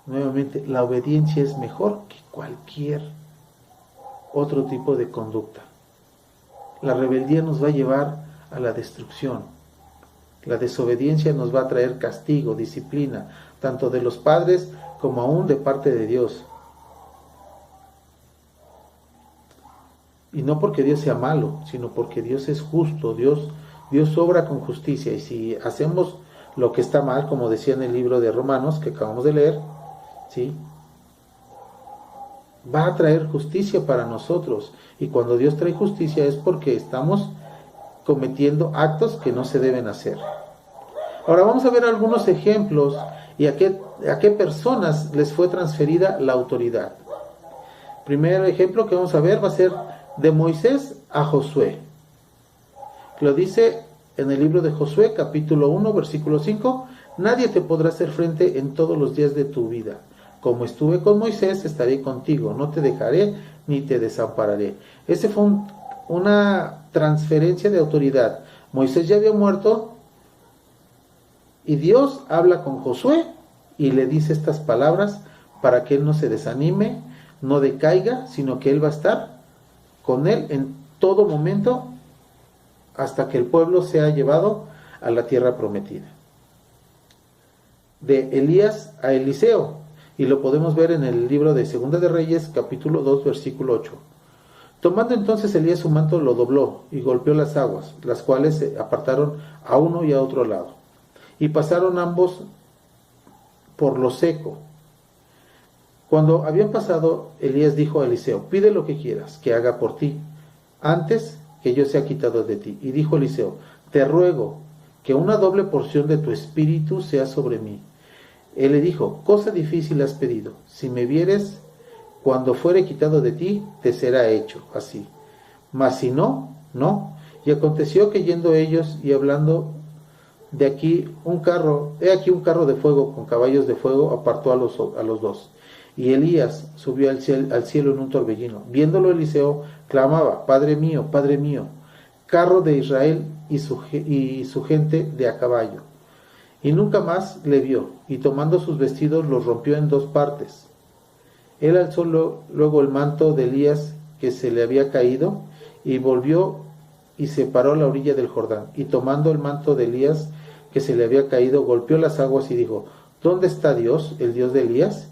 Nuevamente, la obediencia es mejor que cualquier otro tipo de conducta. La rebeldía nos va a llevar a la destrucción. La desobediencia nos va a traer castigo, disciplina, tanto de los padres como aún de parte de Dios. Y no porque Dios sea malo, sino porque Dios es justo, Dios obra con justicia. Y si hacemos lo que está mal, como decía en el libro de Romanos que acabamos de leer, ¿sí?, va a traer justicia para nosotros. Y cuando Dios trae justicia es porque estamos cometiendo actos que no se deben hacer. Ahora vamos a ver algunos ejemplos y a qué personas les fue transferida la autoridad. Primer ejemplo que vamos a ver va a ser de Moisés a Josué. Lo dice en el libro de Josué, capítulo 1, versículo 5, nadie te podrá hacer frente en todos los días de tu vida. Como estuve con Moisés, estaré contigo, no te dejaré ni te desampararé. Ese fue una transferencia de autoridad. Moisés ya había muerto y Dios habla con Josué y le dice estas palabras para que él no se desanime, no decaiga, sino que él va a estar con él en todo momento hasta que el pueblo sea llevado a la tierra prometida. De Elías a Eliseo. Y lo podemos ver en el libro de Segunda de Reyes, capítulo 2, versículo 8. Tomando entonces Elías su manto, lo dobló y golpeó las aguas, las cuales se apartaron a uno y a otro lado. Y pasaron ambos por lo seco. Cuando habían pasado, Elías dijo a Eliseo, pide lo que quieras que haga por ti, antes que yo sea quitado de ti. Y dijo Eliseo, te ruego que una doble porción de tu espíritu sea sobre mí. Él le dijo, cosa difícil has pedido, si me vieres, cuando fuere quitado de ti, te será hecho así. Mas si no, no. Y aconteció que yendo ellos y hablando de aquí un carro de fuego con caballos de fuego apartó a los dos. Y Elías subió al cielo en un torbellino. Viéndolo Eliseo, clamaba, Padre mío, carro de Israel y su gente de a caballo. Y nunca más le vio, y tomando sus vestidos los rompió en dos partes. Él alzó luego el manto de Elías que se le había caído, y volvió y se paró a la orilla del Jordán. Y tomando el manto de Elías que se le había caído, golpeó las aguas y dijo, ¿dónde está Dios, el Dios de Elías?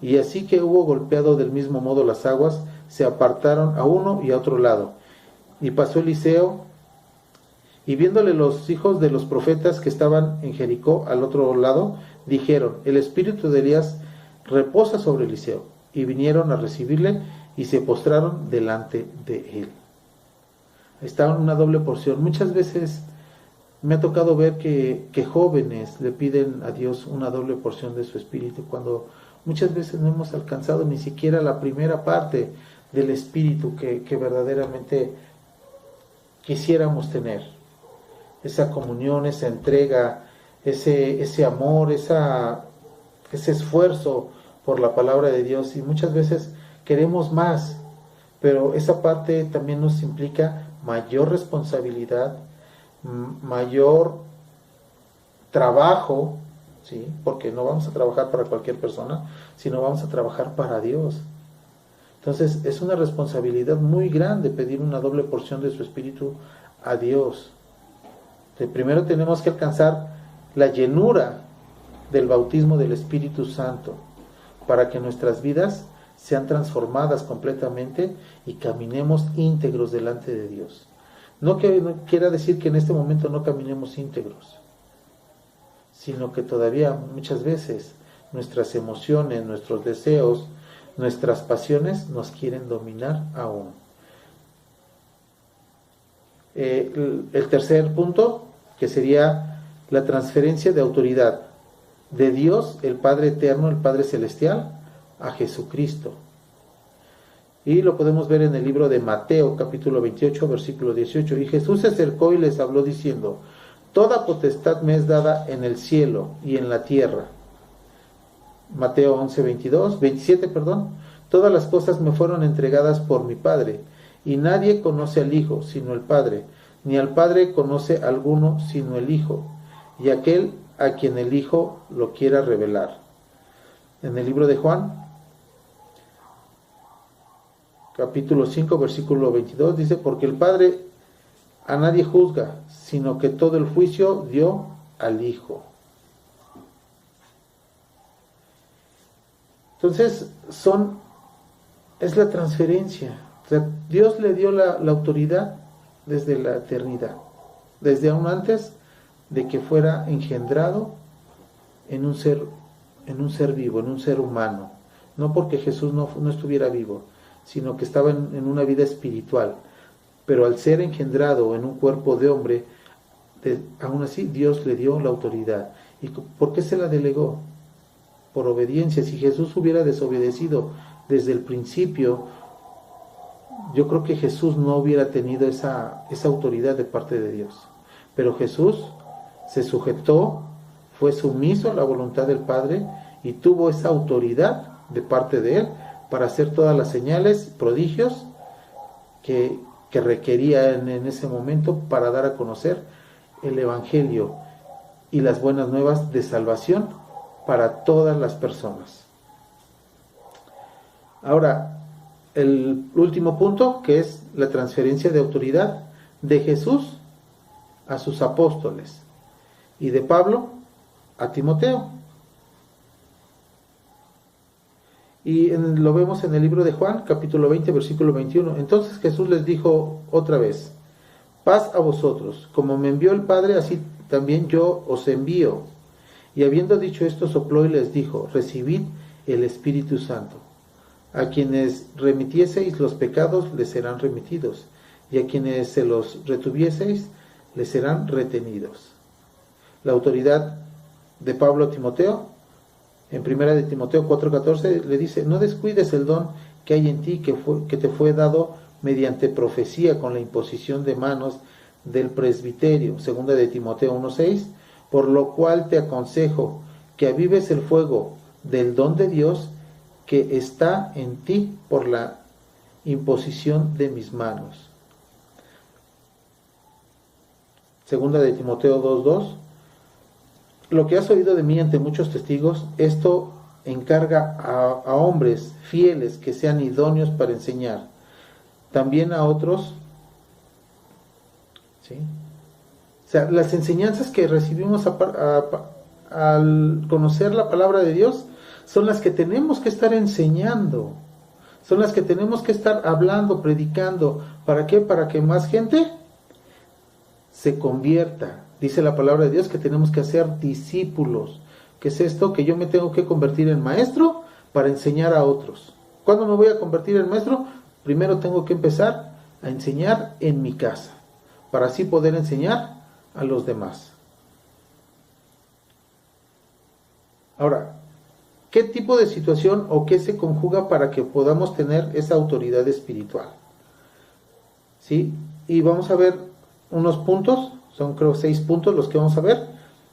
Y así que hubo golpeado del mismo modo las aguas, se apartaron a uno y a otro lado. Y pasó Eliseo, y viéndole los hijos de los profetas que estaban en Jericó al otro lado, dijeron: el espíritu de Elías reposa sobre Eliseo. Y vinieron a recibirle y se postraron delante de él. Está una doble porción. Muchas veces me ha tocado ver que jóvenes le piden a Dios una doble porción de su espíritu, cuando muchas veces no hemos alcanzado ni siquiera la primera parte del espíritu que verdaderamente quisiéramos tener. Esa comunión, esa entrega, ese amor, ese esfuerzo por la palabra de Dios. Y muchas veces queremos más, pero esa parte también nos implica mayor responsabilidad, mayor trabajo, ¿sí? Porque no vamos a trabajar para cualquier persona, sino vamos a trabajar para Dios. Entonces es una responsabilidad muy grande pedir una doble porción de su espíritu a Dios. Primero tenemos que alcanzar la llenura del bautismo del Espíritu Santo para que nuestras vidas sean transformadas completamente y caminemos íntegros delante de Dios. No quiera decir que en este momento no caminemos íntegros, sino que todavía muchas veces nuestras emociones, nuestros deseos, nuestras pasiones nos quieren dominar aún. El tercer punto, que sería la transferencia de autoridad de Dios, el Padre Eterno, el Padre Celestial, a Jesucristo. Y lo podemos ver en el libro de Mateo, capítulo 28, versículo 18. Y Jesús se acercó y les habló diciendo: toda potestad me es dada en el cielo y en la tierra. Mateo 11, 27. Todas las cosas me fueron entregadas por mi Padre, y nadie conoce al Hijo sino el Padre, ni al Padre conoce alguno sino el Hijo, y aquel a quien el Hijo lo quiera revelar. En el libro de Juan, capítulo 5, versículo 22, dice: porque el Padre a nadie juzga, sino que todo el juicio dio al Hijo. Entonces, es la transferencia. O sea, Dios le dio la autoridad desde la eternidad, desde aún antes de que fuera engendrado en un ser vivo, en un ser humano. No porque Jesús no estuviera vivo, sino que estaba en una vida espiritual. Pero al ser engendrado en un cuerpo de hombre, aún así Dios le dio la autoridad. ¿Y por qué se la delegó? Por obediencia. Si Jesús hubiera desobedecido desde el principio, yo creo que Jesús no hubiera tenido esa autoridad de parte de Dios. Pero Jesús se sujetó, fue sumiso a la voluntad del Padre y tuvo esa autoridad de parte de Él para hacer todas las señales, prodigios que requería en ese momento para dar a conocer el Evangelio y las buenas nuevas de salvación para todas las personas. Ahora, el último punto, que es la transferencia de autoridad de Jesús a sus apóstoles y de Pablo a Timoteo. Y lo vemos en el libro de Juan, capítulo 20, versículo 21. Entonces Jesús les dijo otra vez: paz a vosotros, como me envió el Padre, así también yo os envío. Y habiendo dicho esto, sopló y les dijo: recibid el Espíritu Santo. A quienes remitieseis los pecados les serán remitidos, y a quienes se los retuvieseis les serán retenidos. La autoridad de Pablo a Timoteo, en 1 de Timoteo 4:14, le dice: no descuides el don que hay en ti, que te fue dado mediante profecía con la imposición de manos del presbiterio. 2 de Timoteo 1:6, por lo cual te aconsejo que avives el fuego del don de Dios que está en ti por la imposición de mis manos. 2 de Timoteo 2:2, lo que has oído de mí ante muchos testigos, esto encarga a hombres fieles que sean idóneos para enseñar, también a otros, ¿sí? O sea, las enseñanzas que recibimos al conocer la palabra de Dios son las que tenemos que estar enseñando, son las que tenemos que estar hablando, predicando. ¿Para qué? Para que más gente se convierta. Dice la palabra de Dios que tenemos que hacer discípulos. ¿Qué es esto? Que yo me tengo que convertir en maestro para enseñar a otros. ¿Cuándo me voy a convertir en maestro? Primero tengo que empezar a enseñar en mi casa, para así poder enseñar a los demás. Ahora, ¿qué tipo de situación o qué se conjuga para que podamos tener esa autoridad espiritual? ¿Sí? Y vamos a ver unos puntos, son creo 6 puntos los que vamos a ver.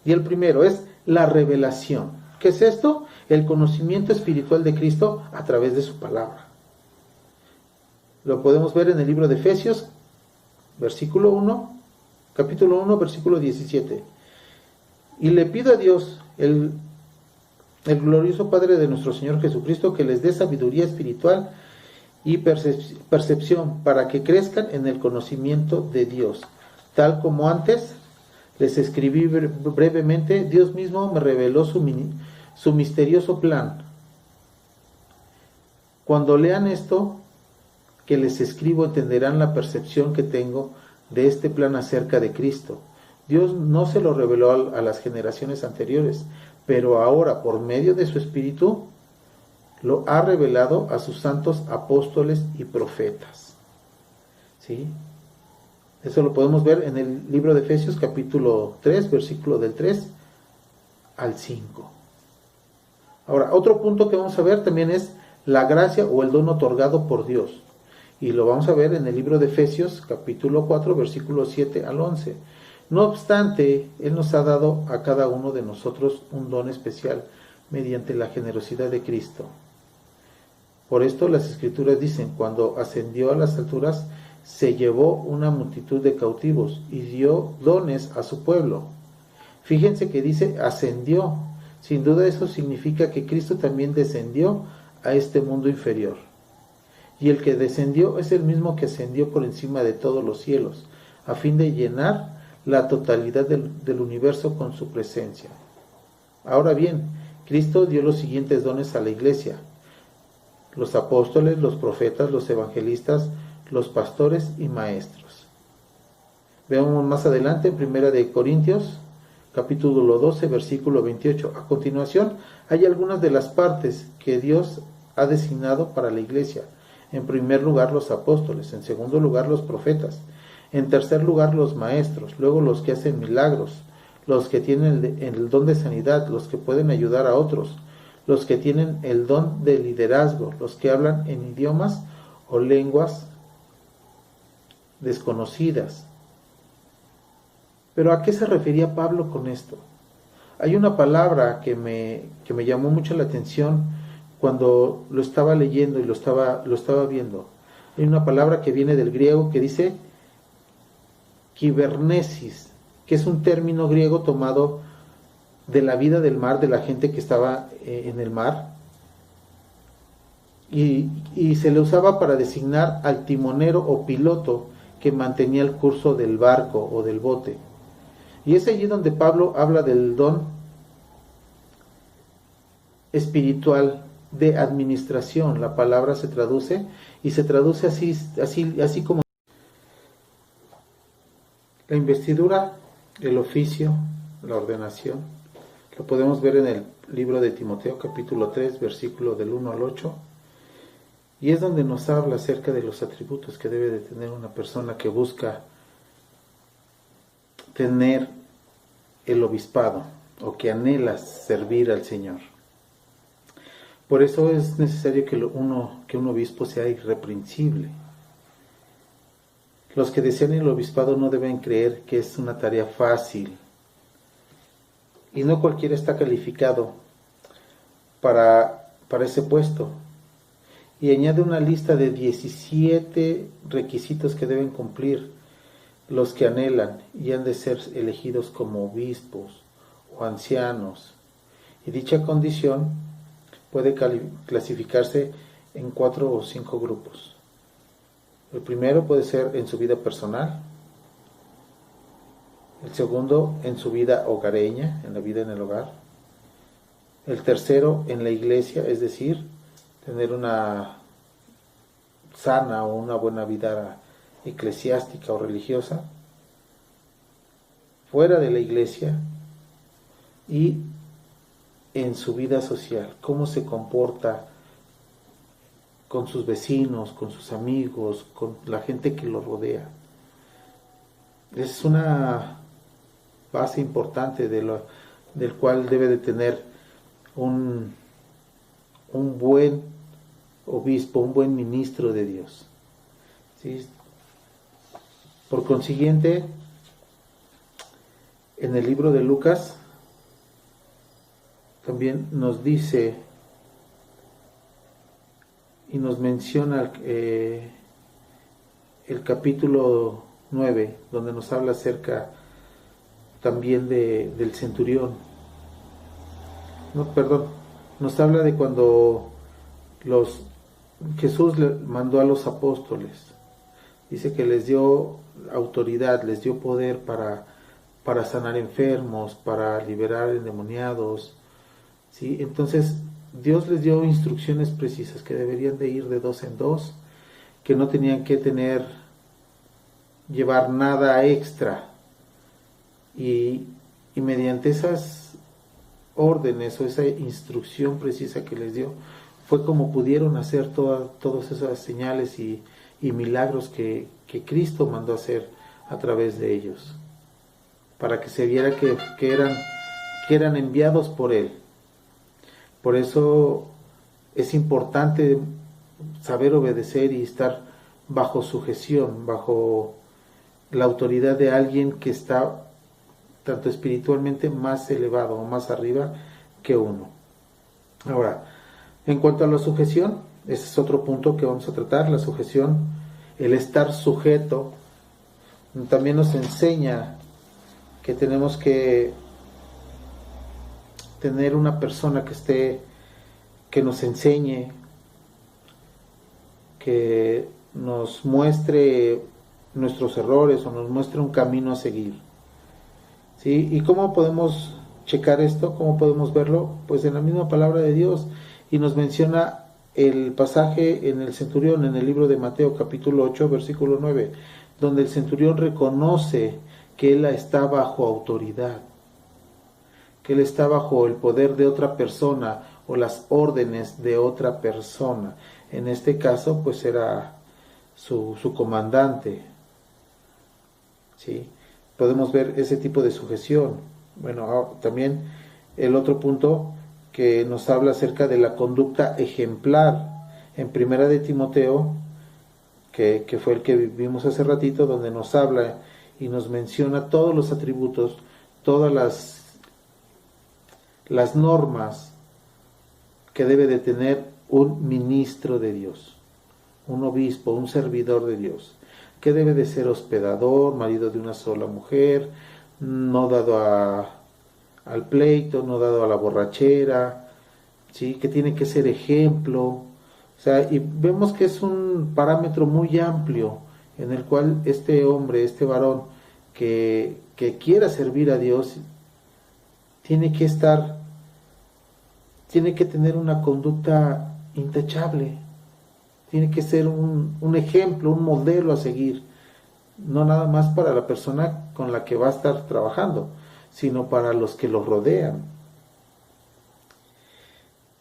Y el primero es la revelación. ¿Qué es esto? El conocimiento espiritual de Cristo a través de su palabra. Lo podemos ver en el libro de Efesios, capítulo 1, versículo 17. Y le pido a Dios, el glorioso Padre de nuestro Señor Jesucristo, que les dé sabiduría espiritual y percepción para que crezcan en el conocimiento de Dios. Tal como antes les escribí brevemente, Dios mismo me reveló su misterioso plan. Cuando lean esto que les escribo, entenderán la percepción que tengo de este plan acerca de Cristo. Dios no se lo reveló a las generaciones anteriores, pero ahora, por medio de su Espíritu, lo ha revelado a sus santos apóstoles y profetas. ¿Sí? Eso lo podemos ver en el libro de Efesios, capítulo 3, versículo del 3 al 5. Ahora, otro punto que vamos a ver también es la gracia o el don otorgado por Dios. Y lo vamos a ver en el libro de Efesios, capítulo 4, versículo 7 al 11. No obstante, Él nos ha dado a cada uno de nosotros un don especial mediante la generosidad de Cristo. Por esto las Escrituras dicen, cuando ascendió a las alturas, se llevó una multitud de cautivos y dio dones a su pueblo. Fíjense que dice ascendió. Sin duda eso significa que Cristo también descendió a este mundo inferior. Y el que descendió es el mismo que ascendió por encima de todos los cielos, a fin de llenar la totalidad del universo con su presencia. Ahora bien, Cristo dio los siguientes dones a la iglesia: los apóstoles, los profetas, los evangelistas, los pastores y maestros. Veamos más adelante en 1 de Corintios, capítulo 12, versículo 28. A continuación, hay algunas de las partes que Dios ha designado para la iglesia. En primer lugar, los apóstoles; en segundo lugar, los profetas; en tercer lugar, los maestros; luego los que hacen milagros, los que tienen el don de sanidad, los que pueden ayudar a otros, los que tienen el don de liderazgo, los que hablan en idiomas o lenguas desconocidas. Pero ¿a qué se refería Pablo con esto? Hay una palabra que me llamó mucho la atención cuando lo estaba leyendo y lo estaba viendo. Hay una palabra que viene del griego que dice kibernesis, que es un término griego tomado de la vida del mar, de la gente que estaba en el mar, y se le usaba para designar al timonero o piloto que mantenía el curso del barco o del bote. Y es allí donde Pablo habla del don espiritual de administración. La palabra se traduce así como la investidura, el oficio, la ordenación. Lo podemos ver en el libro de Timoteo, capítulo 3, versículo del 1 al 8. Y es donde nos habla acerca de los atributos que debe de tener una persona que busca tener el obispado o que anhela servir al Señor. Por eso es necesario que un obispo sea irreprensible. Los que desean el obispado no deben creer que es una tarea fácil. Y no cualquiera está calificado para ese puesto. Y añade una lista de 17 requisitos que deben cumplir los que anhelan y han de ser elegidos como obispos o ancianos. Y dicha condición puede clasificarse en 4 o 5 grupos. El primero puede ser en su vida personal. El segundo en su vida hogareña, en la vida en el hogar. El tercero, en la iglesia, es decir, tener una sana o una buena vida eclesiástica o religiosa fuera de la iglesia y en su vida social, cómo se comporta con sus vecinos, con sus amigos, con la gente que lo rodea. Es una base importante del cual debe de tener un, un buen obispo, un buen ministro de Dios. ¿Sí? Por consiguiente, en el libro de Lucas también nos dice y nos menciona el capítulo 9, donde nos habla acerca también del centurión. No, perdón, nos habla de cuando Jesús le mandó a los apóstoles. Dice que les dio autoridad, les dio poder para sanar enfermos, para liberar endemoniados. ¿Sí? Entonces, Dios les dio instrucciones precisas, que deberían de ir de dos en dos, que no tenían que llevar nada extra. Y mediante esas órdenes o esa instrucción precisa que les dio, fue como pudieron hacer todas esas señales y milagros que Cristo mandó hacer a través de ellos, para que se viera que eran enviados por Él. Por eso es importante saber obedecer y estar bajo sujeción, bajo la autoridad de alguien que está tanto espiritualmente más elevado o más arriba que uno. Ahora, en cuanto a la sujeción, ese es otro punto que vamos a tratar, la sujeción, el estar sujeto, también nos enseña que tenemos que tener una persona que nos enseñe, que nos muestre nuestros errores o nos muestre un camino a seguir. ¿Sí? ¿Y cómo podemos checar esto? ¿Cómo podemos verlo? Pues en la misma palabra de Dios. Y nos menciona el pasaje en el centurión, en el libro de Mateo capítulo 8, versículo 9, donde el centurión reconoce que él está bajo autoridad, que él está bajo el poder de otra persona o las órdenes de otra persona. En este caso, pues era su comandante. ¿Sí? Podemos ver ese tipo de sujeción. Bueno, también el otro punto que nos habla acerca de la conducta ejemplar en Primera de Timoteo, que fue el que vimos hace ratito, donde nos habla y nos menciona todos los atributos, todas las normas que debe de tener un ministro de Dios, un obispo, un servidor de Dios, que debe de ser hospedador, marido de una sola mujer, no dado al pleito, no dado a la borrachera, ¿sí? Que tiene que ser ejemplo. O sea, y vemos que es un parámetro muy amplio en el cual este hombre, este varón que quiera servir a Dios, tiene que tener una conducta intachable, tiene que ser un ejemplo, un modelo a seguir, no nada más para la persona con la que va a estar trabajando, sino para los que lo rodean.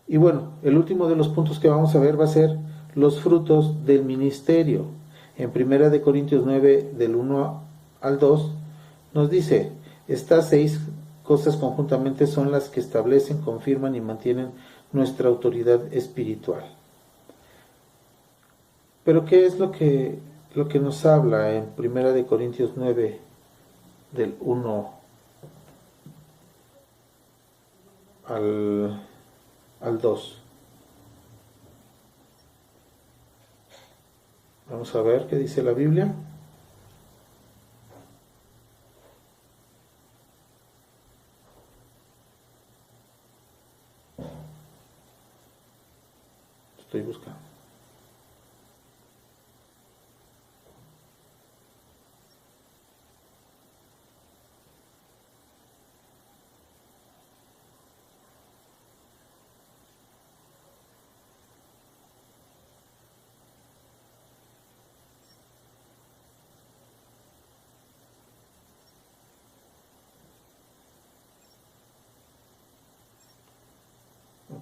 Y bueno, el último de los puntos que vamos a ver va a ser los frutos del ministerio. En 1 Corintios 9, del 1 al 2, nos dice, estas 6 cosas conjuntamente son las que establecen, confirman y mantienen nuestra autoridad espiritual. Pero ¿qué es lo que nos habla en 1 Corintios 9, del 1 al 2? Vamos a ver qué dice la Biblia. Estoy buscando.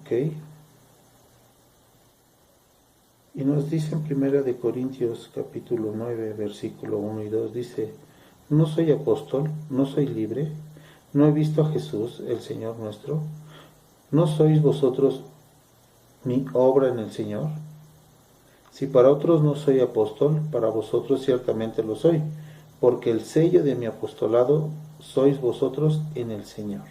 ¿Ok? Y nos dice en 1 Corintios capítulo 9, versículo 1 y 2, dice, no soy apóstol, no soy libre, no he visto a Jesús, el Señor nuestro, ¿no sois vosotros mi obra en el Señor? Si para otros no soy apóstol, para vosotros ciertamente lo soy, porque el sello de mi apostolado sois vosotros en el Señor.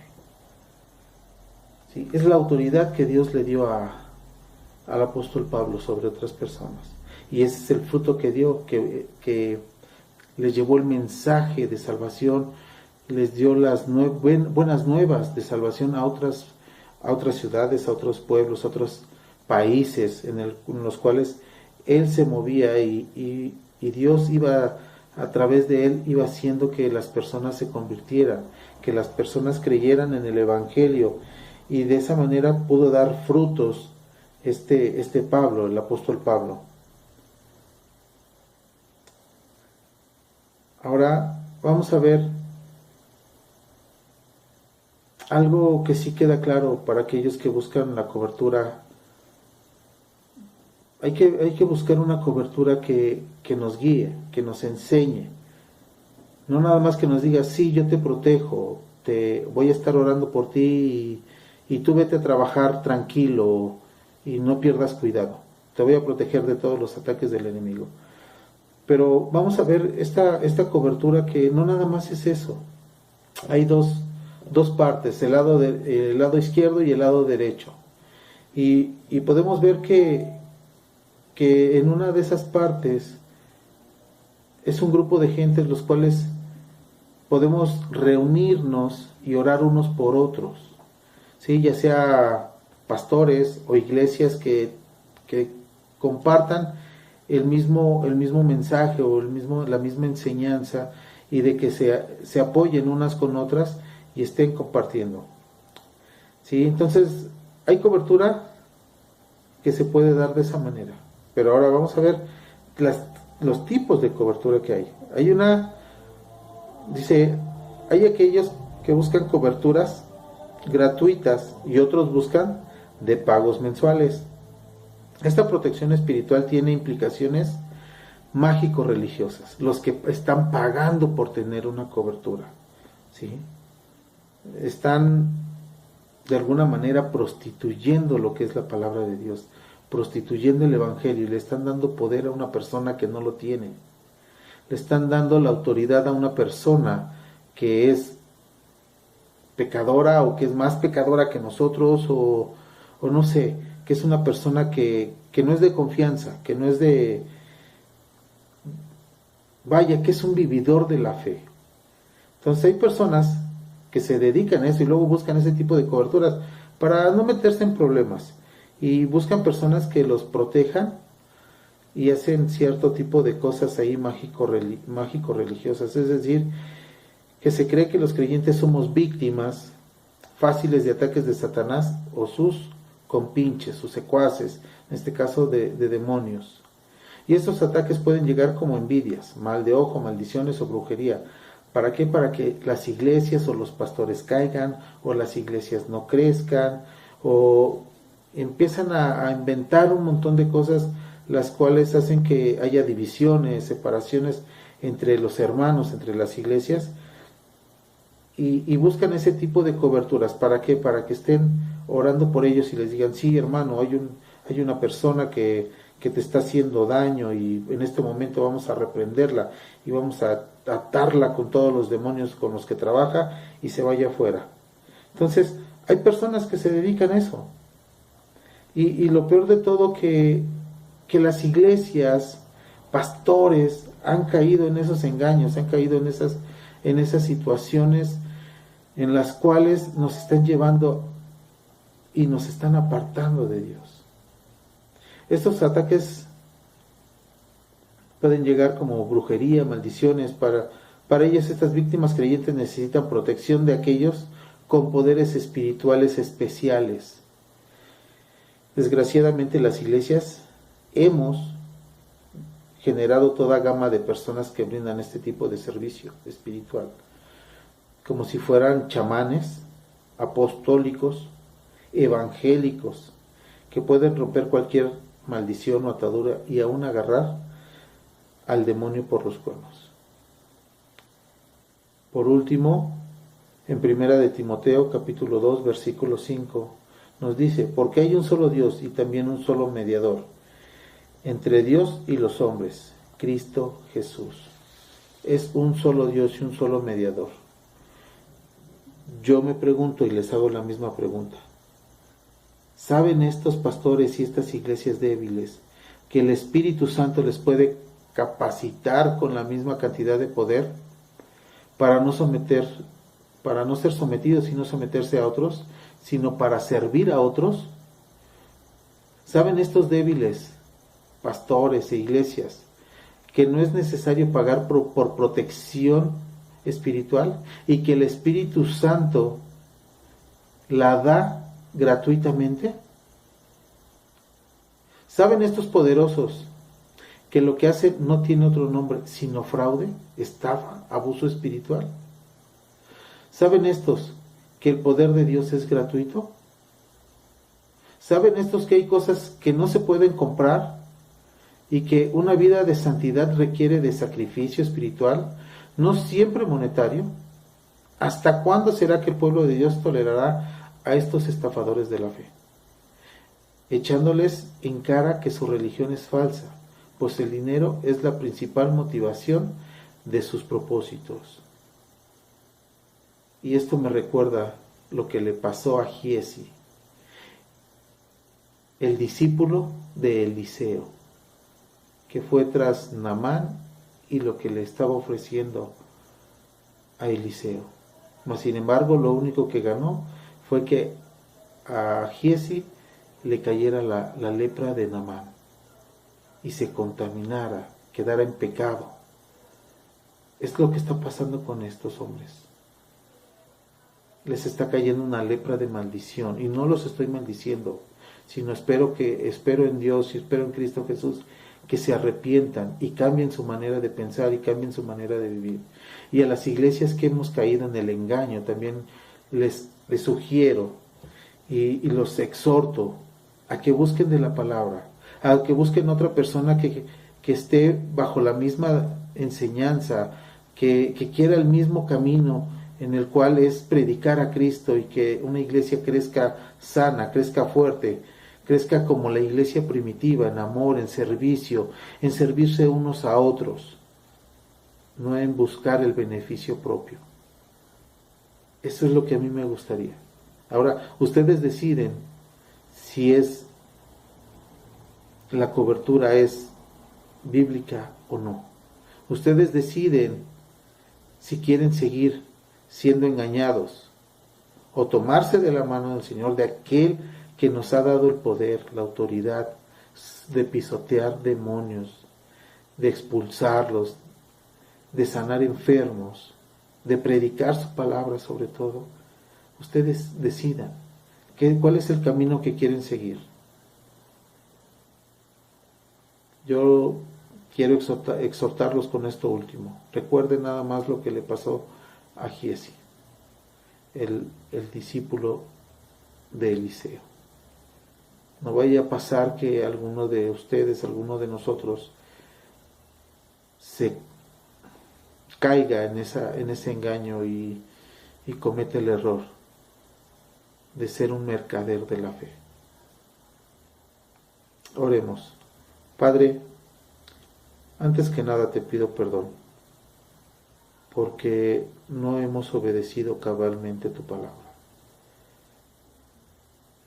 ¿Sí? Es la autoridad que Dios le dio al apóstol Pablo sobre otras personas. Y ese es el fruto que dio, que les llevó el mensaje de salvación, les dio las buenas nuevas de salvación a otras ciudades, a otros pueblos, a otros países en los cuales él se movía y Dios iba a través de él, iba haciendo que las personas se convirtieran, que las personas creyeran en el Evangelio, y de esa manera pudo dar frutos este Pablo, el apóstol Pablo. Ahora vamos a ver algo que sí queda claro para aquellos que buscan la cobertura. Hay que buscar una cobertura que nos guíe, que nos enseñe. No nada más que nos diga, sí, yo te protejo, te voy a estar orando por ti y tú vete a trabajar tranquilo y no pierdas cuidado. Te voy a proteger de todos los ataques del enemigo. Pero vamos a ver esta cobertura que no nada más es eso. Hay dos partes, el lado izquierdo y el lado derecho. Y podemos ver que en una de esas partes es un grupo de gente los cuales podemos reunirnos y orar unos por otros, ¿sí? Ya sea pastores o iglesias que compartan el mismo mensaje o la misma enseñanza, y de que se apoyen unas con otras y estén compartiendo, ¿sí? Entonces hay cobertura que se puede dar de esa manera. Pero ahora vamos a ver los tipos de cobertura que hay. Hay aquellos que buscan coberturas gratuitas y otros buscan de pagos mensuales. Esta protección espiritual tiene implicaciones mágico-religiosas. Los que están pagando por tener una cobertura, ¿sí? Están de alguna manera prostituyendo lo que es la palabra de Dios, prostituyendo el Evangelio, y le están dando poder a una persona que no lo tiene. Le están dando la autoridad a una persona que es pecadora, o que es más pecadora que nosotros, o no sé, que es una persona que no es de confianza, que no es que es un vividor de la fe. Entonces hay personas que se dedican a eso y luego buscan ese tipo de coberturas para no meterse en problemas, y buscan personas que los protejan y hacen cierto tipo de cosas ahí mágico-religiosas. Es decir, que se cree que los creyentes somos víctimas fáciles de ataques de Satanás o sus compinches, sus secuaces, en este caso de demonios. Y estos ataques pueden llegar como envidias, mal de ojo, maldiciones o brujería. ¿Para qué? Para que las iglesias o los pastores caigan, o las iglesias no crezcan, o empiezan a inventar un montón de cosas, las cuales hacen que haya divisiones, separaciones entre los hermanos, entre las iglesias, y buscan ese tipo de coberturas. ¿Para qué? Para que estén orando por ellos y les digan, sí, hermano, hay una persona que te está haciendo daño, y en este momento vamos a reprenderla y vamos a atarla con todos los demonios con los que trabaja y se vaya afuera. Entonces hay personas que se dedican a eso, y lo peor de todo que las iglesias, pastores han caído en esos engaños, han caído en esas situaciones en las cuales nos están llevando y nos están apartando de Dios. Estos ataques pueden llegar como brujería, maldiciones. Para ellas, estas víctimas creyentes necesitan protección de aquellos con poderes espirituales especiales. Desgraciadamente, las iglesias hemos generado toda gama de personas que brindan este tipo de servicio espiritual, como si fueran chamanes apostólicos, evangélicos, que pueden romper cualquier maldición o atadura y aún agarrar al demonio por los cuernos. Por último, en Primera de Timoteo, capítulo 2, versículo 5, nos dice, porque hay un solo Dios y también un solo mediador entre Dios y los hombres, Cristo Jesús. Es un solo Dios y un solo mediador. Yo me pregunto y les hago la misma pregunta. ¿Saben estos pastores y estas iglesias débiles que el Espíritu Santo les puede capacitar con la misma cantidad de poder para no ser sometidos y no someterse a otros, sino para servir a otros? ¿Saben estos débiles pastores e iglesias que no es necesario pagar por protección espiritual y que el Espíritu Santo la da gratuitamente? ¿Saben estos poderosos que lo que hacen no tiene otro nombre sino fraude, estafa, abuso espiritual? ¿Saben estos que el poder de Dios es gratuito? ¿Saben estos que hay cosas que no se pueden comprar y que una vida de santidad requiere de sacrificio espiritual, no siempre monetario? ¿Hasta cuándo será que el pueblo de Dios tolerará a estos estafadores de la fe, echándoles en cara que su religión es falsa, pues el dinero es la principal motivación de sus propósitos? Y esto me recuerda lo que le pasó a Giesi, el discípulo de Eliseo, que fue tras Naamán y lo que le estaba ofreciendo a Eliseo. Mas sin embargo, lo único que ganó fue que a Giesi le cayera la lepra de Naamán y se contaminara, quedara en pecado. Es lo que está pasando con estos hombres. Les está cayendo una lepra de maldición, y no los estoy maldiciendo, sino espero en Dios y espero en Cristo Jesús que se arrepientan y cambien su manera de pensar y cambien su manera de vivir. Y a las iglesias que hemos caído en el engaño también les sugiero y los exhorto a que busquen de la palabra, a que busquen otra persona que esté bajo la misma enseñanza, que quiera el mismo camino en el cual es predicar a Cristo, y que una iglesia crezca sana, crezca fuerte, crezca como la iglesia primitiva, en amor, en servicio, en servirse unos a otros, no en buscar el beneficio propio. Eso es lo que a mí me gustaría. Ahora, ustedes deciden si la cobertura es bíblica o no. Ustedes deciden si quieren seguir siendo engañados o tomarse de la mano del Señor, de aquel que nos ha dado el poder, la autoridad de pisotear demonios, de expulsarlos, de sanar enfermos, de predicar su palabra sobre todo. Ustedes decidan cuál es el camino que quieren seguir. Yo quiero exhortarlos con esto último. Recuerden nada más lo que le pasó a Giesi, el discípulo de Eliseo. No vaya a pasar que alguno de ustedes, alguno de nosotros, se caiga en ese engaño y cometa el error de ser un mercader de la fe. Oremos. Padre, antes que nada te pido perdón, porque no hemos obedecido cabalmente tu palabra,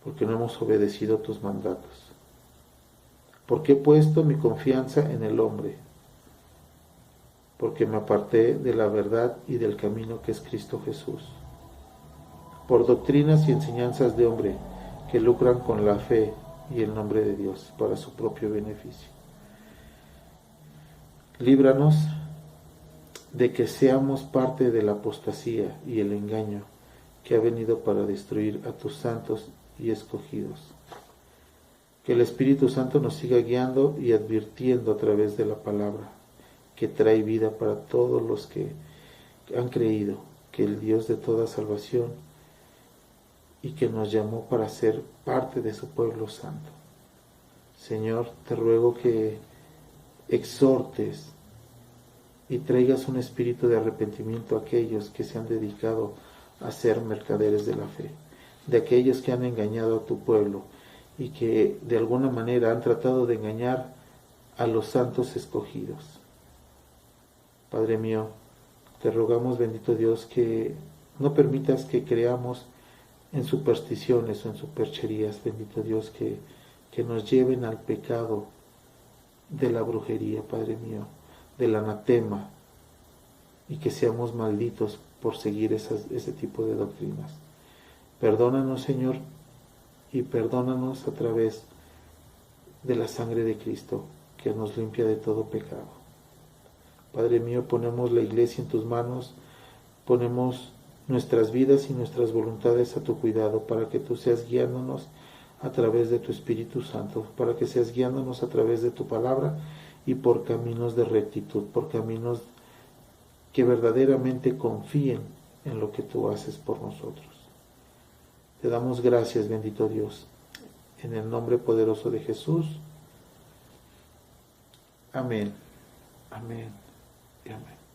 porque no hemos obedecido tus mandatos, porque he puesto mi confianza en el hombre, porque me aparté de la verdad y del camino que es Cristo Jesús, por doctrinas y enseñanzas de hombre que lucran con la fe y el nombre de Dios para su propio beneficio. Líbranos de que seamos parte de la apostasía y el engaño que ha venido para destruir a tus santos y escogidos. Que el Espíritu Santo nos siga guiando y advirtiendo a través de la palabra, que trae vida para todos los que han creído que el Dios de toda salvación y que nos llamó para ser parte de su pueblo santo. Señor, te ruego que exhortes y traigas un espíritu de arrepentimiento a aquellos que se han dedicado a ser mercaderes de la fe, de aquellos que han engañado a tu pueblo y que de alguna manera han tratado de engañar a los santos escogidos. Padre mío, te rogamos, bendito Dios, que no permitas que creamos en supersticiones o en supercherías, bendito Dios, que nos lleven al pecado de la brujería, Padre mío, del anatema, y que seamos malditos por seguir ese tipo de doctrinas. Perdónanos, Señor, y perdónanos a través de la sangre de Cristo, que nos limpia de todo pecado. Padre mío, ponemos la iglesia en tus manos, ponemos nuestras vidas y nuestras voluntades a tu cuidado, para que tú seas guiándonos a través de tu Espíritu Santo, para que seas guiándonos a través de tu palabra y por caminos de rectitud, por caminos que verdaderamente confíen en lo que tú haces por nosotros. Te damos gracias, bendito Dios, en el nombre poderoso de Jesús. Amén, amén y amén.